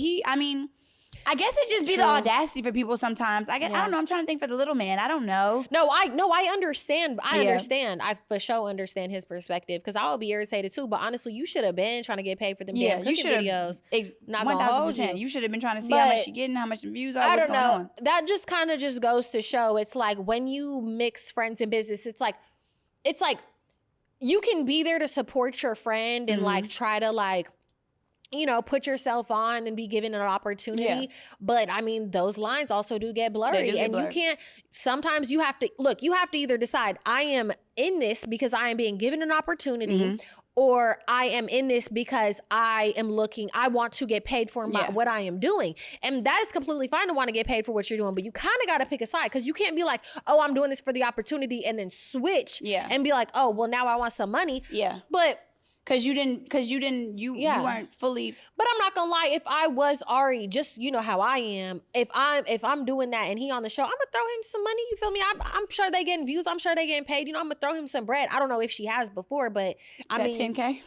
I guess it just be the audacity for people sometimes. I don't know. I'm trying to think for the little man. I don't know. No, I understand. I for sure understand his perspective because I would be irritated too. But honestly, you should have been trying to get paid for them damn cooking videos. Not 1,000%. You should have been trying to see how much she getting, how much views are. I don't know. That just kind of just goes to show. It's like when you mix friends and business, it's like you can be there to support your friend and like try to like put yourself on and be given an opportunity. Yeah. But I mean, those lines also do get blurry. They do get blurred. You can't, sometimes you have to either decide, I am in this because I am being given an opportunity, or I am in this because I want to get paid for what I am doing. And that is completely fine to want to get paid for what you're doing, but you kind of got to pick a side, because you can't be like, oh, I'm doing this for the opportunity, and then switch and be like, oh, well, now I want some money. Yeah. But you weren't fully. But I'm not gonna lie, if I was Ari, just how I am, if I'm doing that and he on the show, I'm gonna throw him some money. You feel me? I'm sure they getting views. I'm sure they getting paid. I'm gonna throw him some bread. I don't know if she has before, but I mean, 10K.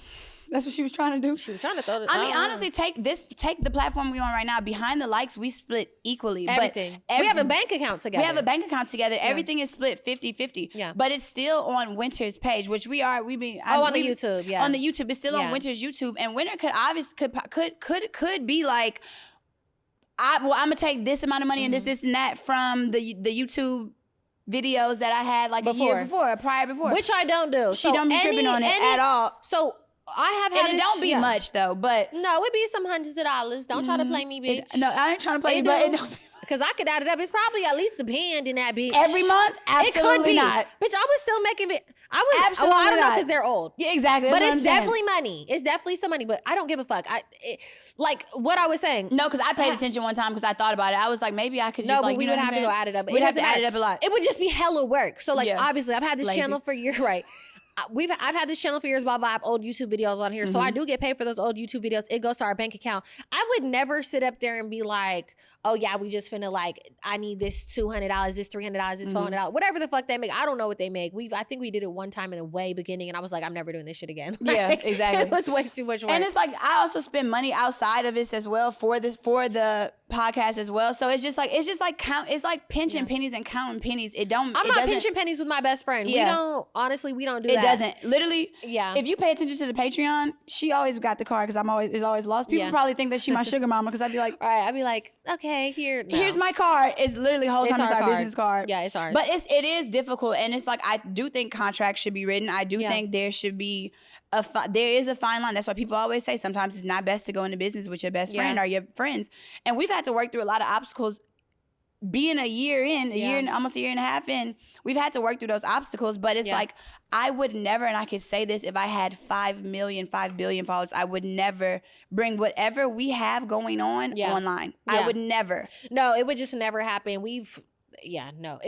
That's what she was trying to do. She was trying to throw it. I mean, honestly, take the platform we're on right now. Behind the likes, we split equally. Everything. We have a bank account together. Yeah. Everything is split 50-50. Yeah. But it's still on Winter's page, which on the YouTube. Yeah. On the YouTube. It's still on Winter's YouTube. And Winter could be like, I'm gonna take this amount of money and this and that from the YouTube videos that I had like a year before, prior before. Which I don't do. She don't be tripping on it at all. So I have had it don't be much though, but no, it be some hundreds of dollars. Don't try to play me, bitch. No, I ain't trying to play you, but it don't be. Because I could add it up. It's probably at least a band in that bitch. Every month? Absolutely it could be. not. Bitch, I was still making it. Absolutely I don't know, because they're old. Yeah, exactly. But it's definitely money. It's definitely some money, but I don't give a fuck. Like what I was saying. No, because I paid attention one time because I thought about it. I was like, maybe I could just but we would have to go add it up. We'd have to add it up a lot. It would just be hella work. So obviously I've had this channel for years, right? I've had this channel for years, blah, blah. I have old YouTube videos on here. So I do get paid for those old YouTube videos. It goes to our bank account. I would never sit up there and be like, oh yeah, we just finna I need this $200, this $300, this $400, whatever the fuck they make. I don't know what they make. I think we did it one time in the way beginning, and I was like, I'm never doing this shit again. Yeah, exactly. It was way too much work. And it's like, I also spend money outside of this as well for the podcast as well. So it's just like pinching pennies and counting pennies. I'm not pinching pennies with my best friend. Yeah. We don't do that. It doesn't. Literally, yeah. If you pay attention to the Patreon, she always got the card because it's always lost. People probably think that she my sugar mama because I'd be like, right. I'd be like, okay, here's my card. It's literally whole time it's our business card. Yeah, it's ours. But it is difficult, and it's like, I do think contracts should be written. I do think there should be there is a fine line. That's why people always say sometimes it's not best to go into business with your best friend or your friends. And we've had to work through a lot of obstacles. Being almost a year and a half in, we've had to work through those obstacles. But it's like, I would never, and I could say this, if I had 5 billion followers, I would never bring whatever we have going on online. Yeah. I would never. No, it would just never happen. It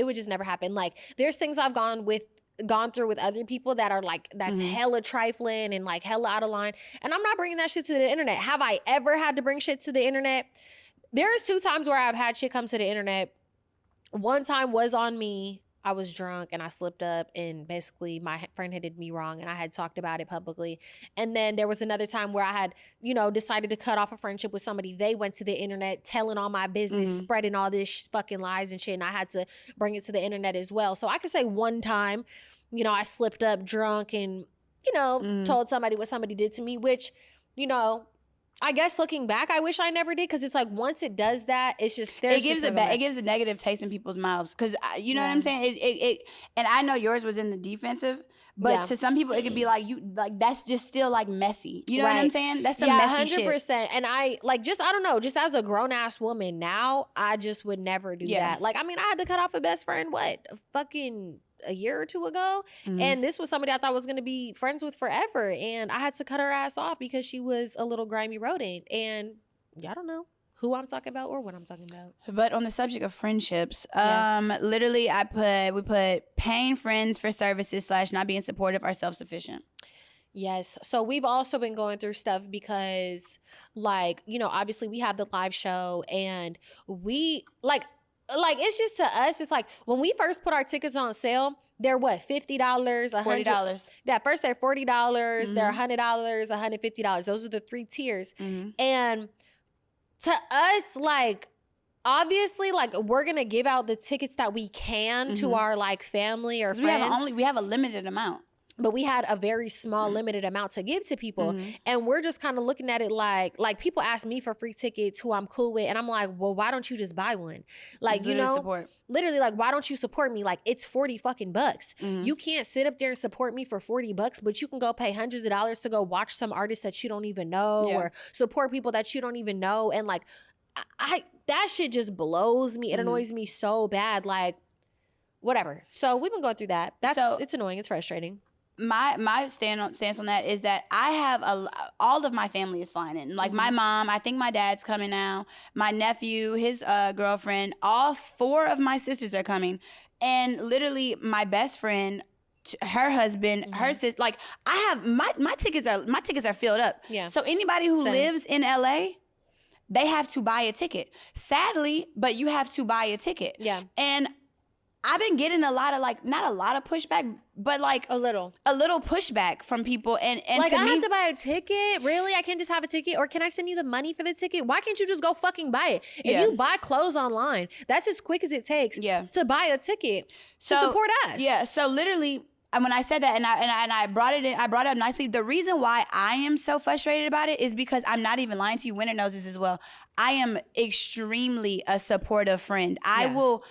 would just never happen. Like, there's things I've gone through with other people that are like, that's hella trifling and like hella out of line. And I'm not bringing that shit to the internet. Have I ever had to bring shit to the internet? There's 2 times where I've had shit come to the internet. One time was on me. I was drunk and I slipped up, and basically my friend had did me wrong, and I had talked about it publicly. And then there was another time where I had, decided to cut off a friendship with somebody. They went to the internet telling all my business, spreading all this fucking lies and shit, and I had to bring it to the internet as well. So I could say one time, I slipped up drunk and, told somebody what somebody did to me, which, I guess looking back, I wish I never did, because it's like, once it does that, it's just it gives a negative taste in people's mouths, because you know what I'm saying. It and I know yours was in the defensive, but to some people it could be like, that's just still like messy. You know what I'm saying? That's some messy 100%. Shit. And I I don't know, just as a grown ass woman now, I just would never do that. Like, I mean, I had to cut off a best friend fucking a year or 2 ago, and this was somebody I thought was going to be friends with forever, and I had to cut her ass off because she was a little grimy rodent. And I don't know who I'm talking about or what I'm talking about. But on the subject of friendships, literally we put paying friends for services / not being supportive or self-sufficient. Yes. So we've also been going through stuff because, obviously we have the live show, and we it's just, to us, it's like, when we first put our tickets on sale, they're what, $50, $40. Yeah, first they're $40, they're $100, $150. Those are the 3 tiers. And to us, obviously, we're gonna give out the tickets that we can to our family or friends. We have a limited amount. but we had a very small limited amount to give to people. And we're just kind of looking at it like people ask me for free tickets who I'm cool with. And I'm like, well, why don't you just buy one? Like, you know, support. Literally, like, why don't you support me? Like, it's 40 fucking bucks. You can't sit up there and support me for 40 bucks, but you can go pay hundreds of dollars to go watch some artists that you don't even know or support people that you don't even know. And like, I that shit just blows me. It annoys me so bad. Like, whatever. So we've been going through that. It's annoying. It's frustrating. My stance on that is that I have all of my family is flying in. Like my mom, I think my dad's coming now. My nephew, his girlfriend, all 4 of my sisters are coming, and literally my best friend, her husband, her sister. Like I have my tickets are filled up. Yeah. So anybody who lives in LA, they have to buy a ticket. Sadly, but you have to buy a ticket. Yeah. And I've been getting a lot of like, not a lot of pushback, but like a little pushback from people. And like, to I me, have to buy a ticket? Really? I can't just have a ticket? Or can I send you the money for the ticket? Why can't you just go fucking buy it? If you buy clothes online, that's as quick as it takes to buy a ticket to support us. Yeah. So literally, when I said that and I brought it in, I brought it up nicely. The reason why I am so frustrated about it is because I'm not even lying to you. Winter knows this as well. I am extremely a supportive friend. I will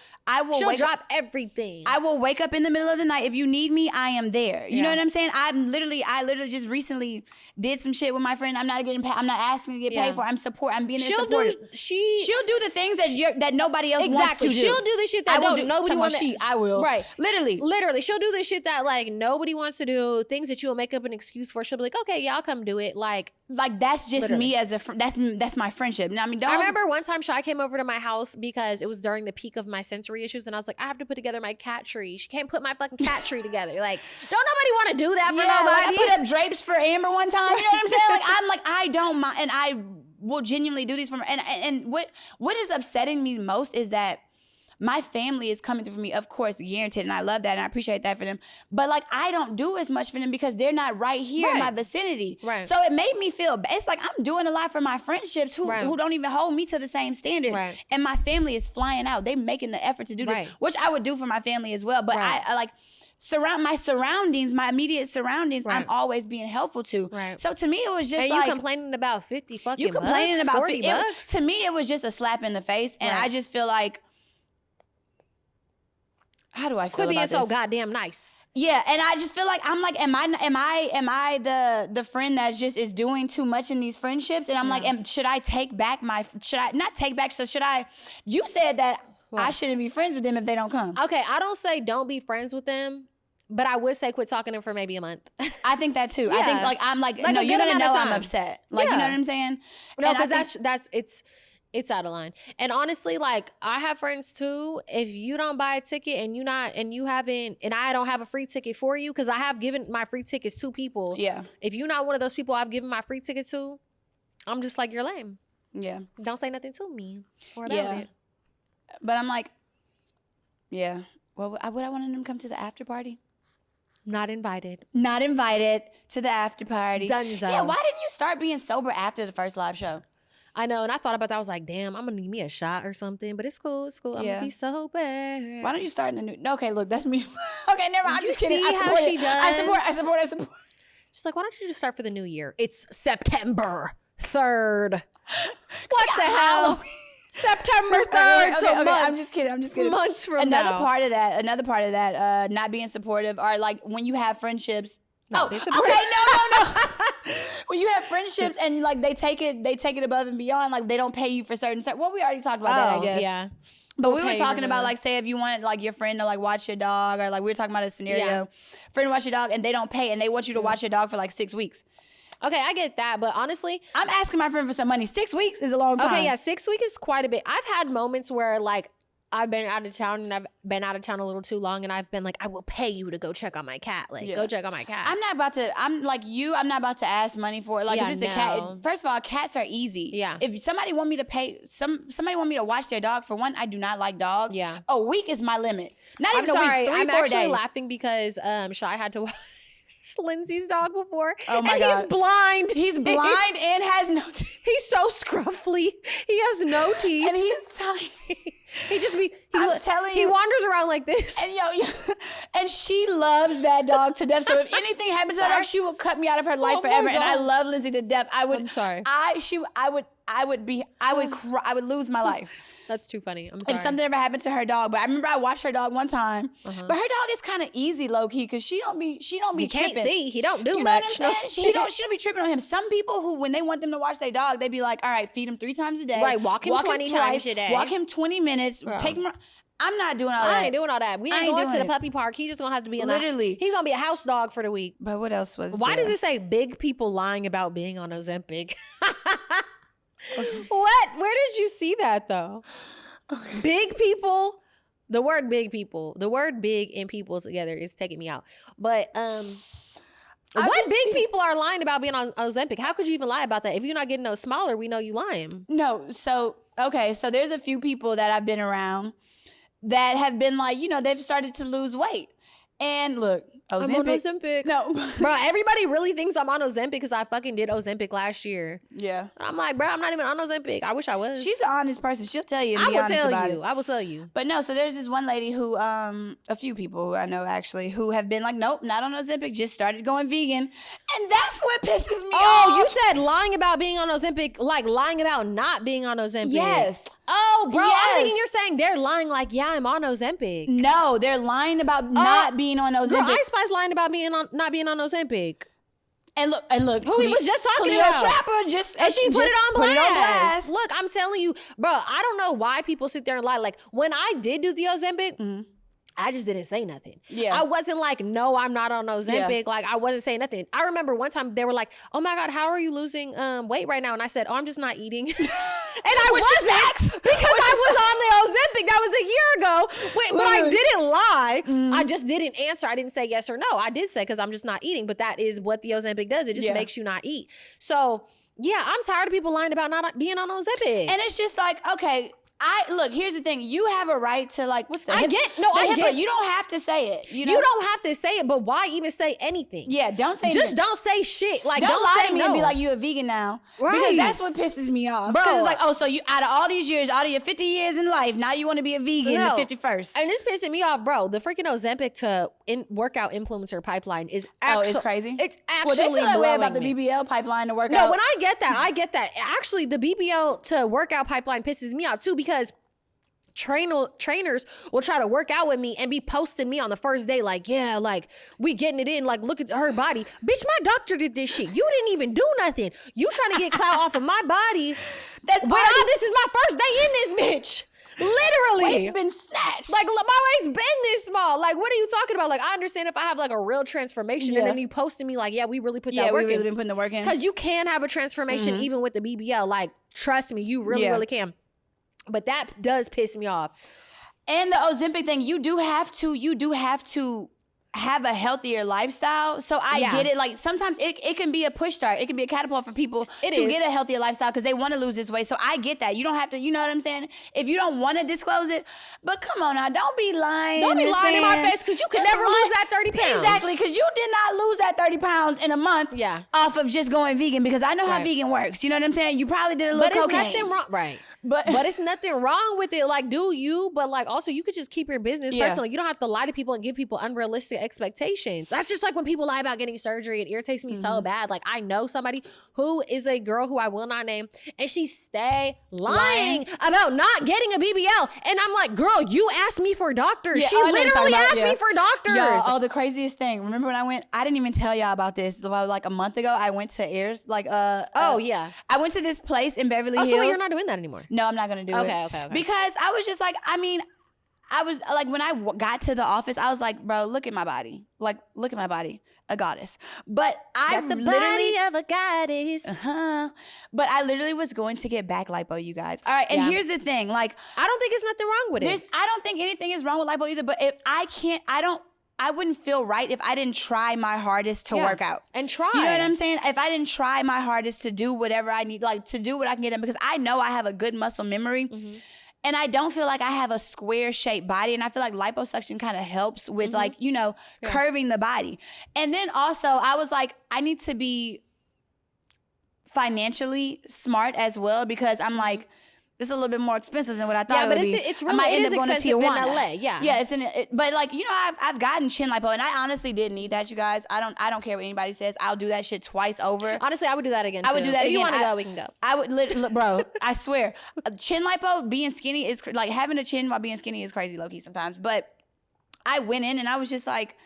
She'll drop everything. I will wake up in the middle of the night. If you need me, I am there. You know what I'm saying? I literally just recently did some shit with my friend. I'm not getting paid. I'm not asking to get paid for. I'm being supportive. She'll do the things that nobody else wants to do. She'll do the shit that nobody wants to. I will. Right. Literally. She'll do the shit that like nobody wants to do. Things that you'll make up an excuse for. She'll be like, okay, yeah, I'll come do it. Like that's just me as a that's my friendship. Now, I mean, I remember one time Shy came over to my house because it was during the peak of my sensory issues, and I was like, I have to put together my cat tree. She can't put my fucking cat tree together. Like, don't nobody want to do that for nobody. Like I put up drapes for Amber one time. You know what I'm saying? Like I'm like, I don't mind, and I will genuinely do these for me. And what is upsetting me most is that my family is coming through for me, of course, guaranteed, and I love that, and I appreciate that for them. But like, I don't do as much for them because they're not right here in my vicinity. Right. So it made me feel bad. It's like I'm doing a lot for my friendships who don't even hold me to the same standard. Right. And my family is flying out. They're making the effort to do this, which I would do for my family as well. But I like my surroundings, my immediate surroundings, I'm always being helpful to. Right. So to me, it was just and like you complaining about 50 fucking you complaining bucks, about 40 bucks. To me, it was just a slap in the face, and I just feel like, how do I feel about this? Quit being so goddamn nice. Yeah, and I just feel like am I the friend that just is doing too much in these friendships? And I'm like, should I not take back? So should I? You said that I shouldn't be friends with them if they don't come. Okay, I don't say don't be friends with them, but I would say quit talking to them for maybe a month. I think that too. I think I'm like no, you're gonna know I'm upset. Like you know what I'm saying? No, because it's out of line. And honestly, like I have friends too. If you don't buy a ticket and I don't have a free ticket for you, because I have given my free tickets to people. Yeah. If you're not one of those people I've given my free ticket to, I'm just like, you're lame. Yeah. Don't say nothing to me or about it. But I'm like, yeah. Well, would I want them to come to the after party? Not invited. Not invited to the after party. Dunzo. Yeah. Why didn't you start being sober after the first live show? I know, and I thought about that. I was like, damn, I'm gonna need me a shot or something, but it's cool. It's cool. I'm gonna be sober. Why don't you start in the new? Okay, look, that's me. Okay, never mind. I'm just kidding. See how she does? I support. She's like, why don't you just start for the new year? It's September 3rd. What the hell? September 3rd. So months. I'm just kidding. Months from another now. Part of that, not being supportive, are like when you have friendships. Okay, no. When you have friendships and like they take it above and beyond, like they don't pay you for certain. Well, we already talked about that, I guess. Yeah. But we were talking about like, say if you want like your friend to like watch your dog, or like we were talking about a scenario, friend watch your dog and they don't pay and they want you to watch your dog for like 6 weeks. Okay, I get that, but honestly, I'm asking my friend for some money. 6 weeks is a long time. Okay, yeah, 6 weeks is quite a bit. I've had moments where like I've been out of town and I've been out of town a little too long, and I've been like, I will pay you to go check on my cat. Like, go check on my cat. I'm like you, I'm not about to ask money for it. Like, it's a cat. First of all, cats are easy. Yeah. If somebody want me to pay, somebody want me to watch their dog, for one, I do not like dogs. Yeah. A week is my limit. Not even a week, 3-4 days. I'm actually laughing because Shy had to watch Lindsay's dog before. Oh my God. He's blind. He's blind and has no teeth. He's so scruffy. He has no teeth. And he's tiny. He I'm telling you. He wanders around like this. And and she loves that dog to death. So if anything happens to that dog, she will cut me out of her life forever. And I love Lizzie to death. I'm sorry. I would cry. I would lose my life. That's too funny. I'm sorry. If something ever happened to her dog. But I remember I watched her dog one time. But her dog is kind of easy, low key, because she don't be He tripping. can't see. He don't do You know much. what I'm saying? She don't be tripping on him. Some people who, when they want them to watch their dog, they be like, all right, feed him 3 times a day. Right, walk him 20 times a day. Walk him 20 minutes. Bro. Take him. I'm not doing all that. I ain't doing all that. We ain't going to the puppy park. He just gonna have to be Literally. He's gonna be a house dog for the week. But what else was Why there? does it say big people lying about being on Ozempic? What? Where did you see that though? Big people. The word big and people together is taking me out. But what big people are lying about being on Ozempic? How could you even lie about that? If you're not getting no smaller, we know you lying. No, so there's a few people that I've been around that have been like, they've started to lose weight. And look, Ozempic. I'm on Ozempic. No. Bro, everybody really thinks I'm on Ozempic because I fucking did Ozempic last year. Yeah. And I'm like, bro, I'm not even on Ozempic. I wish I was. She's an honest person. She'll tell you. I will tell you. But no, so there's this one lady who, a few people who I know actually, who have been like, nope, not on Ozempic, just started going vegan. And that's what pisses me off. Oh, you said lying about being on Ozempic, like lying about not being on Ozempic. Yes. Oh, bro, Yes. I'm thinking you're saying they're lying like, yeah, I'm on Ozempic. No, they're lying about not being on Ozempic. Girl, Ice Spice lying about not being on Ozempic. And look, who we was just talking Cleo about. Trapper And she put it on blast. blast. Look, I'm telling you, bro, I don't know why people sit there and lie. Like, when I did do the Ozempic, I just didn't say nothing. Yeah. I wasn't like, no, I'm not on Ozempic. Yeah. Like, I wasn't saying nothing. I remember one time they were like, oh my God, how are you losing weight right now? And I said, oh, I'm just not eating. And I wasn't because I was on the Ozempic. That was a year ago. Wait, but I didn't lie. I just didn't answer. I didn't say yes or no. I did say because I'm just not eating. But that is what the Ozempic does. It just makes you not eat. So, yeah, I'm tired of people lying about not being on Ozempic. And it's just like, okay, look, here's the thing. You have a right to like, what's the I get. You don't have to say it. You don't have to say it, but why even say anything? Yeah, don't say Just anything. don't say shit. Like, don't lie say to me no. and be like, you a vegan now. Right. Because that's what pisses me off. Bro. Because it's like, oh, so you, out of all these years, out of your 50 years in life, now you want to be a vegan in the 51st. And this pissing me off, bro. The freaking Ozempic to workout influencer pipeline is actually... Oh, it's crazy? It's actually well, they feel that way about the blowing me. BBL pipeline to work out. No, when I get that. Actually, the BBL to workout pipeline pisses me out too because trainers will try to work out with me and be posting me on the first day like, yeah, like we getting it in, like look at her body. Bitch, my doctor did this shit. You didn't even do nothing. You trying to get clout off of my body. This is my first day in this bitch. Literally. Waist been snatched. Like, look, my waist been this small. Like, what are you talking about? Like, I understand if I have like a real transformation and then you posting me like, yeah, we really put that work in. Yeah, we really been putting the work in. Because you can have a transformation even with the BBL. Like, trust me, you really can. But that does piss me off. And the Ozempic thing, you do have to have a healthier lifestyle. So I get it. Like sometimes it can be a push start. It can be a catapult for people to get a healthier lifestyle because they want to lose this weight. So I get that. You don't have to, you know what I'm saying? If you don't want to disclose it, but come on now, don't be lying. Don't be lying in my face because you could never lose that 30 pounds. Exactly, because you did not lose that 30 pounds in a month off of just going vegan because I know how vegan works. You know what I'm saying? You probably did a little cocaine. But it's nothing wrong. Right. But it's nothing wrong with it. Like, do you, but like also you could just keep your business personal. You don't have to lie to people and give people unrealistic expectations. That's just like when people lie about getting surgery. It irritates me so bad. Like I know somebody who is a girl who I will not name and she stay lying about not getting a BBL. And I'm like, girl, you asked me for doctors. She literally asked me for doctors. Oh, the craziest thing. Remember when I went, I didn't even tell y'all about this. About like a month ago, I went to Ayers. Like, I went to this place in Beverly Hills. So you're not doing that anymore? No, I'm not going to do it. Okay. Because I was just like, I mean, I was like, when I got to the office, I was like, bro, look at my body. Like, look at my body. A goddess. But I got the literally... body of a goddess. But I literally was going to get back lipo, you guys. All right, and here's the thing. Like, I don't think it's nothing wrong with it. I don't think anything is wrong with lipo either. But if I wouldn't feel right if I didn't try my hardest to work out. And try. You know what I'm saying? If I didn't try my hardest to do whatever I need, like to do what I can get done, because I know I have a good muscle memory. And I don't feel like I have a square shaped body. And I feel like liposuction kind of helps with like, you know, curving the body. And then also I was like, I need to be financially smart as well, because I'm like, This is a little bit more expensive than what I thought Yeah, it but would be. it's I really might it end is up going to expensive in Tijuana. LA. Yeah. Yeah, but like, you know, I've gotten chin lipo, and I honestly didn't need that, you guys. I don't care what anybody says. I'll do that shit twice over. Honestly, I would do that again. I would do that if again. you want to go, we can go. I would look, bro. I swear, chin lipo, being skinny is like having a chin while being skinny is crazy, low key sometimes. But I went in and I was just like,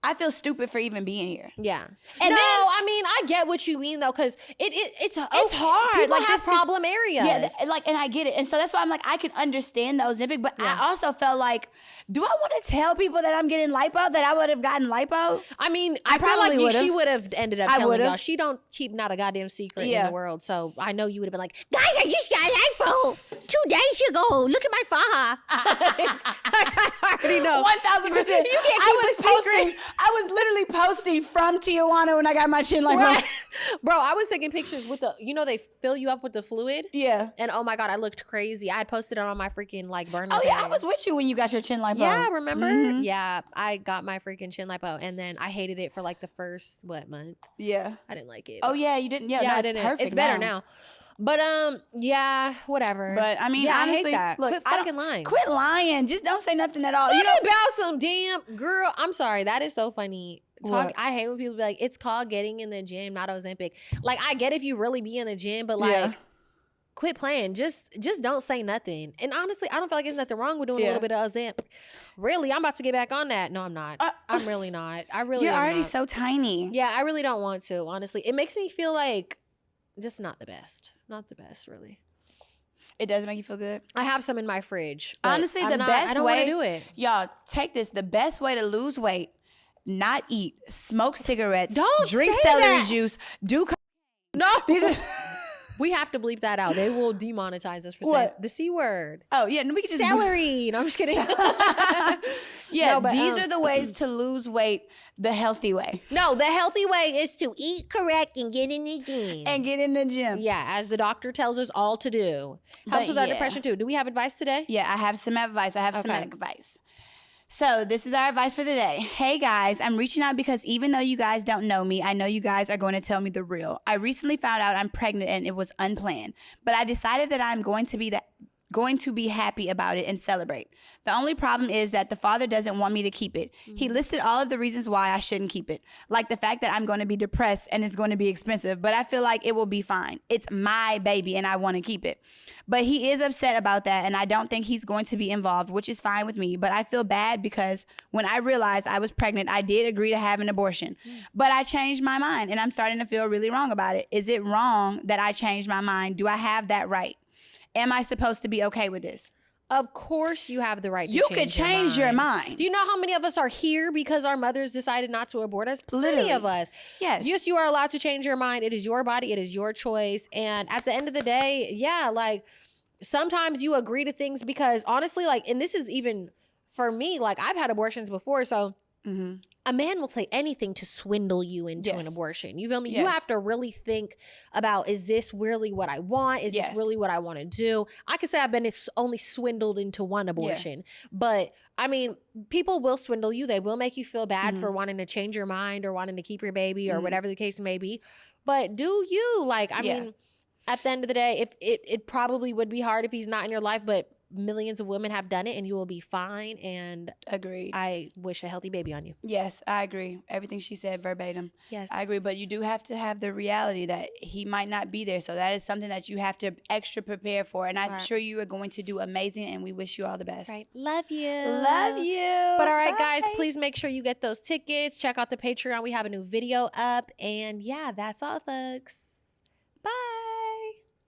I feel stupid for even being here. Yeah. And no, then, I mean, I get what you mean though, because it's hard. People Like, have problem areas. Yeah, like, and I get it. And so that's why I'm like, I can understand the Ozempic, but I also felt like, do I want to tell people that I'm getting lipo, that I would have gotten lipo? I mean, I feel like she would have ended up telling y'all. She don't keep not a goddamn secret in the world. So I know you would have been like, guys, I just got lipo 2 days ago. Look at my faja. I already know. 1,000%. You can't keep a secret. I was literally posting from Tijuana when I got my chin lipo. Right. Bro, I was taking pictures with they fill you up with the fluid. Yeah. And oh my God, I looked crazy. I had posted it on my freaking like burner. Oh yeah, page. I was with you when you got your chin lipo. Yeah, remember? Mm-hmm. Yeah, I got my freaking chin lipo, and then I hated it for like the first month. Yeah, I didn't like it. Oh yeah, you didn't. Yeah, I didn't. Perfect. It's better now. But yeah, whatever. But I mean, honestly, I hate that. Look, quit fucking lying. Quit lying. Just don't say nothing at all. Something about some damn girl. I'm sorry. That is so funny. I hate when people be like, it's called getting in the gym, not Ozempic. Like, I get if you really be in the gym, but like, quit playing. Just don't say nothing. And honestly, I don't feel like there's nothing wrong with doing a little bit of Ozempic. Really, I'm about to get back on that. No, I'm not. I'm really not. You're already so tiny. Yeah, I really don't want to. Honestly, it makes me feel like just not the best. Not the best, really. It doesn't make you feel good. I have some in my fridge. Honestly, I don't want to do it. Y'all, take this. The best way to lose weight: not eat, smoke cigarettes, don't drink say celery that. juice, do. No. We have to bleep that out. They will demonetize us for saying the C word. Oh, yeah. No, we can just celery. No, I'm just kidding. These are the ways to lose weight the healthy way. No, the healthy way is to eat correct and get in the gym. Yeah, as the doctor tells us all to do. Helps with our depression too. Do we have advice today? Yeah, I have some advice. I have some advice. So this is our advice for the day. Hey guys, I'm reaching out because even though you guys don't know me, I know you guys are going to tell me the real. I recently found out I'm pregnant and it was unplanned, but I decided that I'm going to be happy about it and celebrate. The only problem is that the father doesn't want me to keep it. Mm-hmm. He listed all of the reasons why I shouldn't keep it, like the fact that I'm going to be depressed and it's going to be expensive, but I feel like it will be fine. It's my baby and I want to keep it. But he is upset about that and I don't think he's going to be involved, which is fine with me, but I feel bad because when I realized I was pregnant, I did agree to have an abortion, but I changed my mind and I'm starting to feel really wrong about it. Is it wrong that I changed my mind? Do I have that right? Am I supposed to be okay with this? Of course you have the right to change your mind. You could change your mind. Do you know how many of us are here because our mothers decided not to abort us? Plenty of us. Yes. Yes, you are allowed to change your mind. It is your body. It is your choice. And at the end of the day, yeah, like sometimes you agree to things because honestly, like, and this is even for me, like I've had abortions before. So a man will say anything to swindle you into an abortion. You feel me? Yes. You have to really think about, is this really what I want? Is this really what I want to do? I could say I've been only swindled into one abortion. But I mean, people will swindle you. They will make you feel bad for wanting to change your mind or wanting to keep your baby or whatever the case may be. But do you? Like, I mean, at the end of the day, if it probably would be hard if he's not in your life, but millions of women have done it and you will be fine. And agreed. I wish a healthy baby on you. Yes, I agree. Everything she said verbatim. Yes. I agree. But you do have to have the reality that he might not be there. So that is something that you have to extra prepare for. And I'm sure you are going to do amazing and we wish you all the best. Right. Love you. Love you. But all right, guys, please make sure you get those tickets. Check out the Patreon. We have a new video up. And yeah, that's all, folks.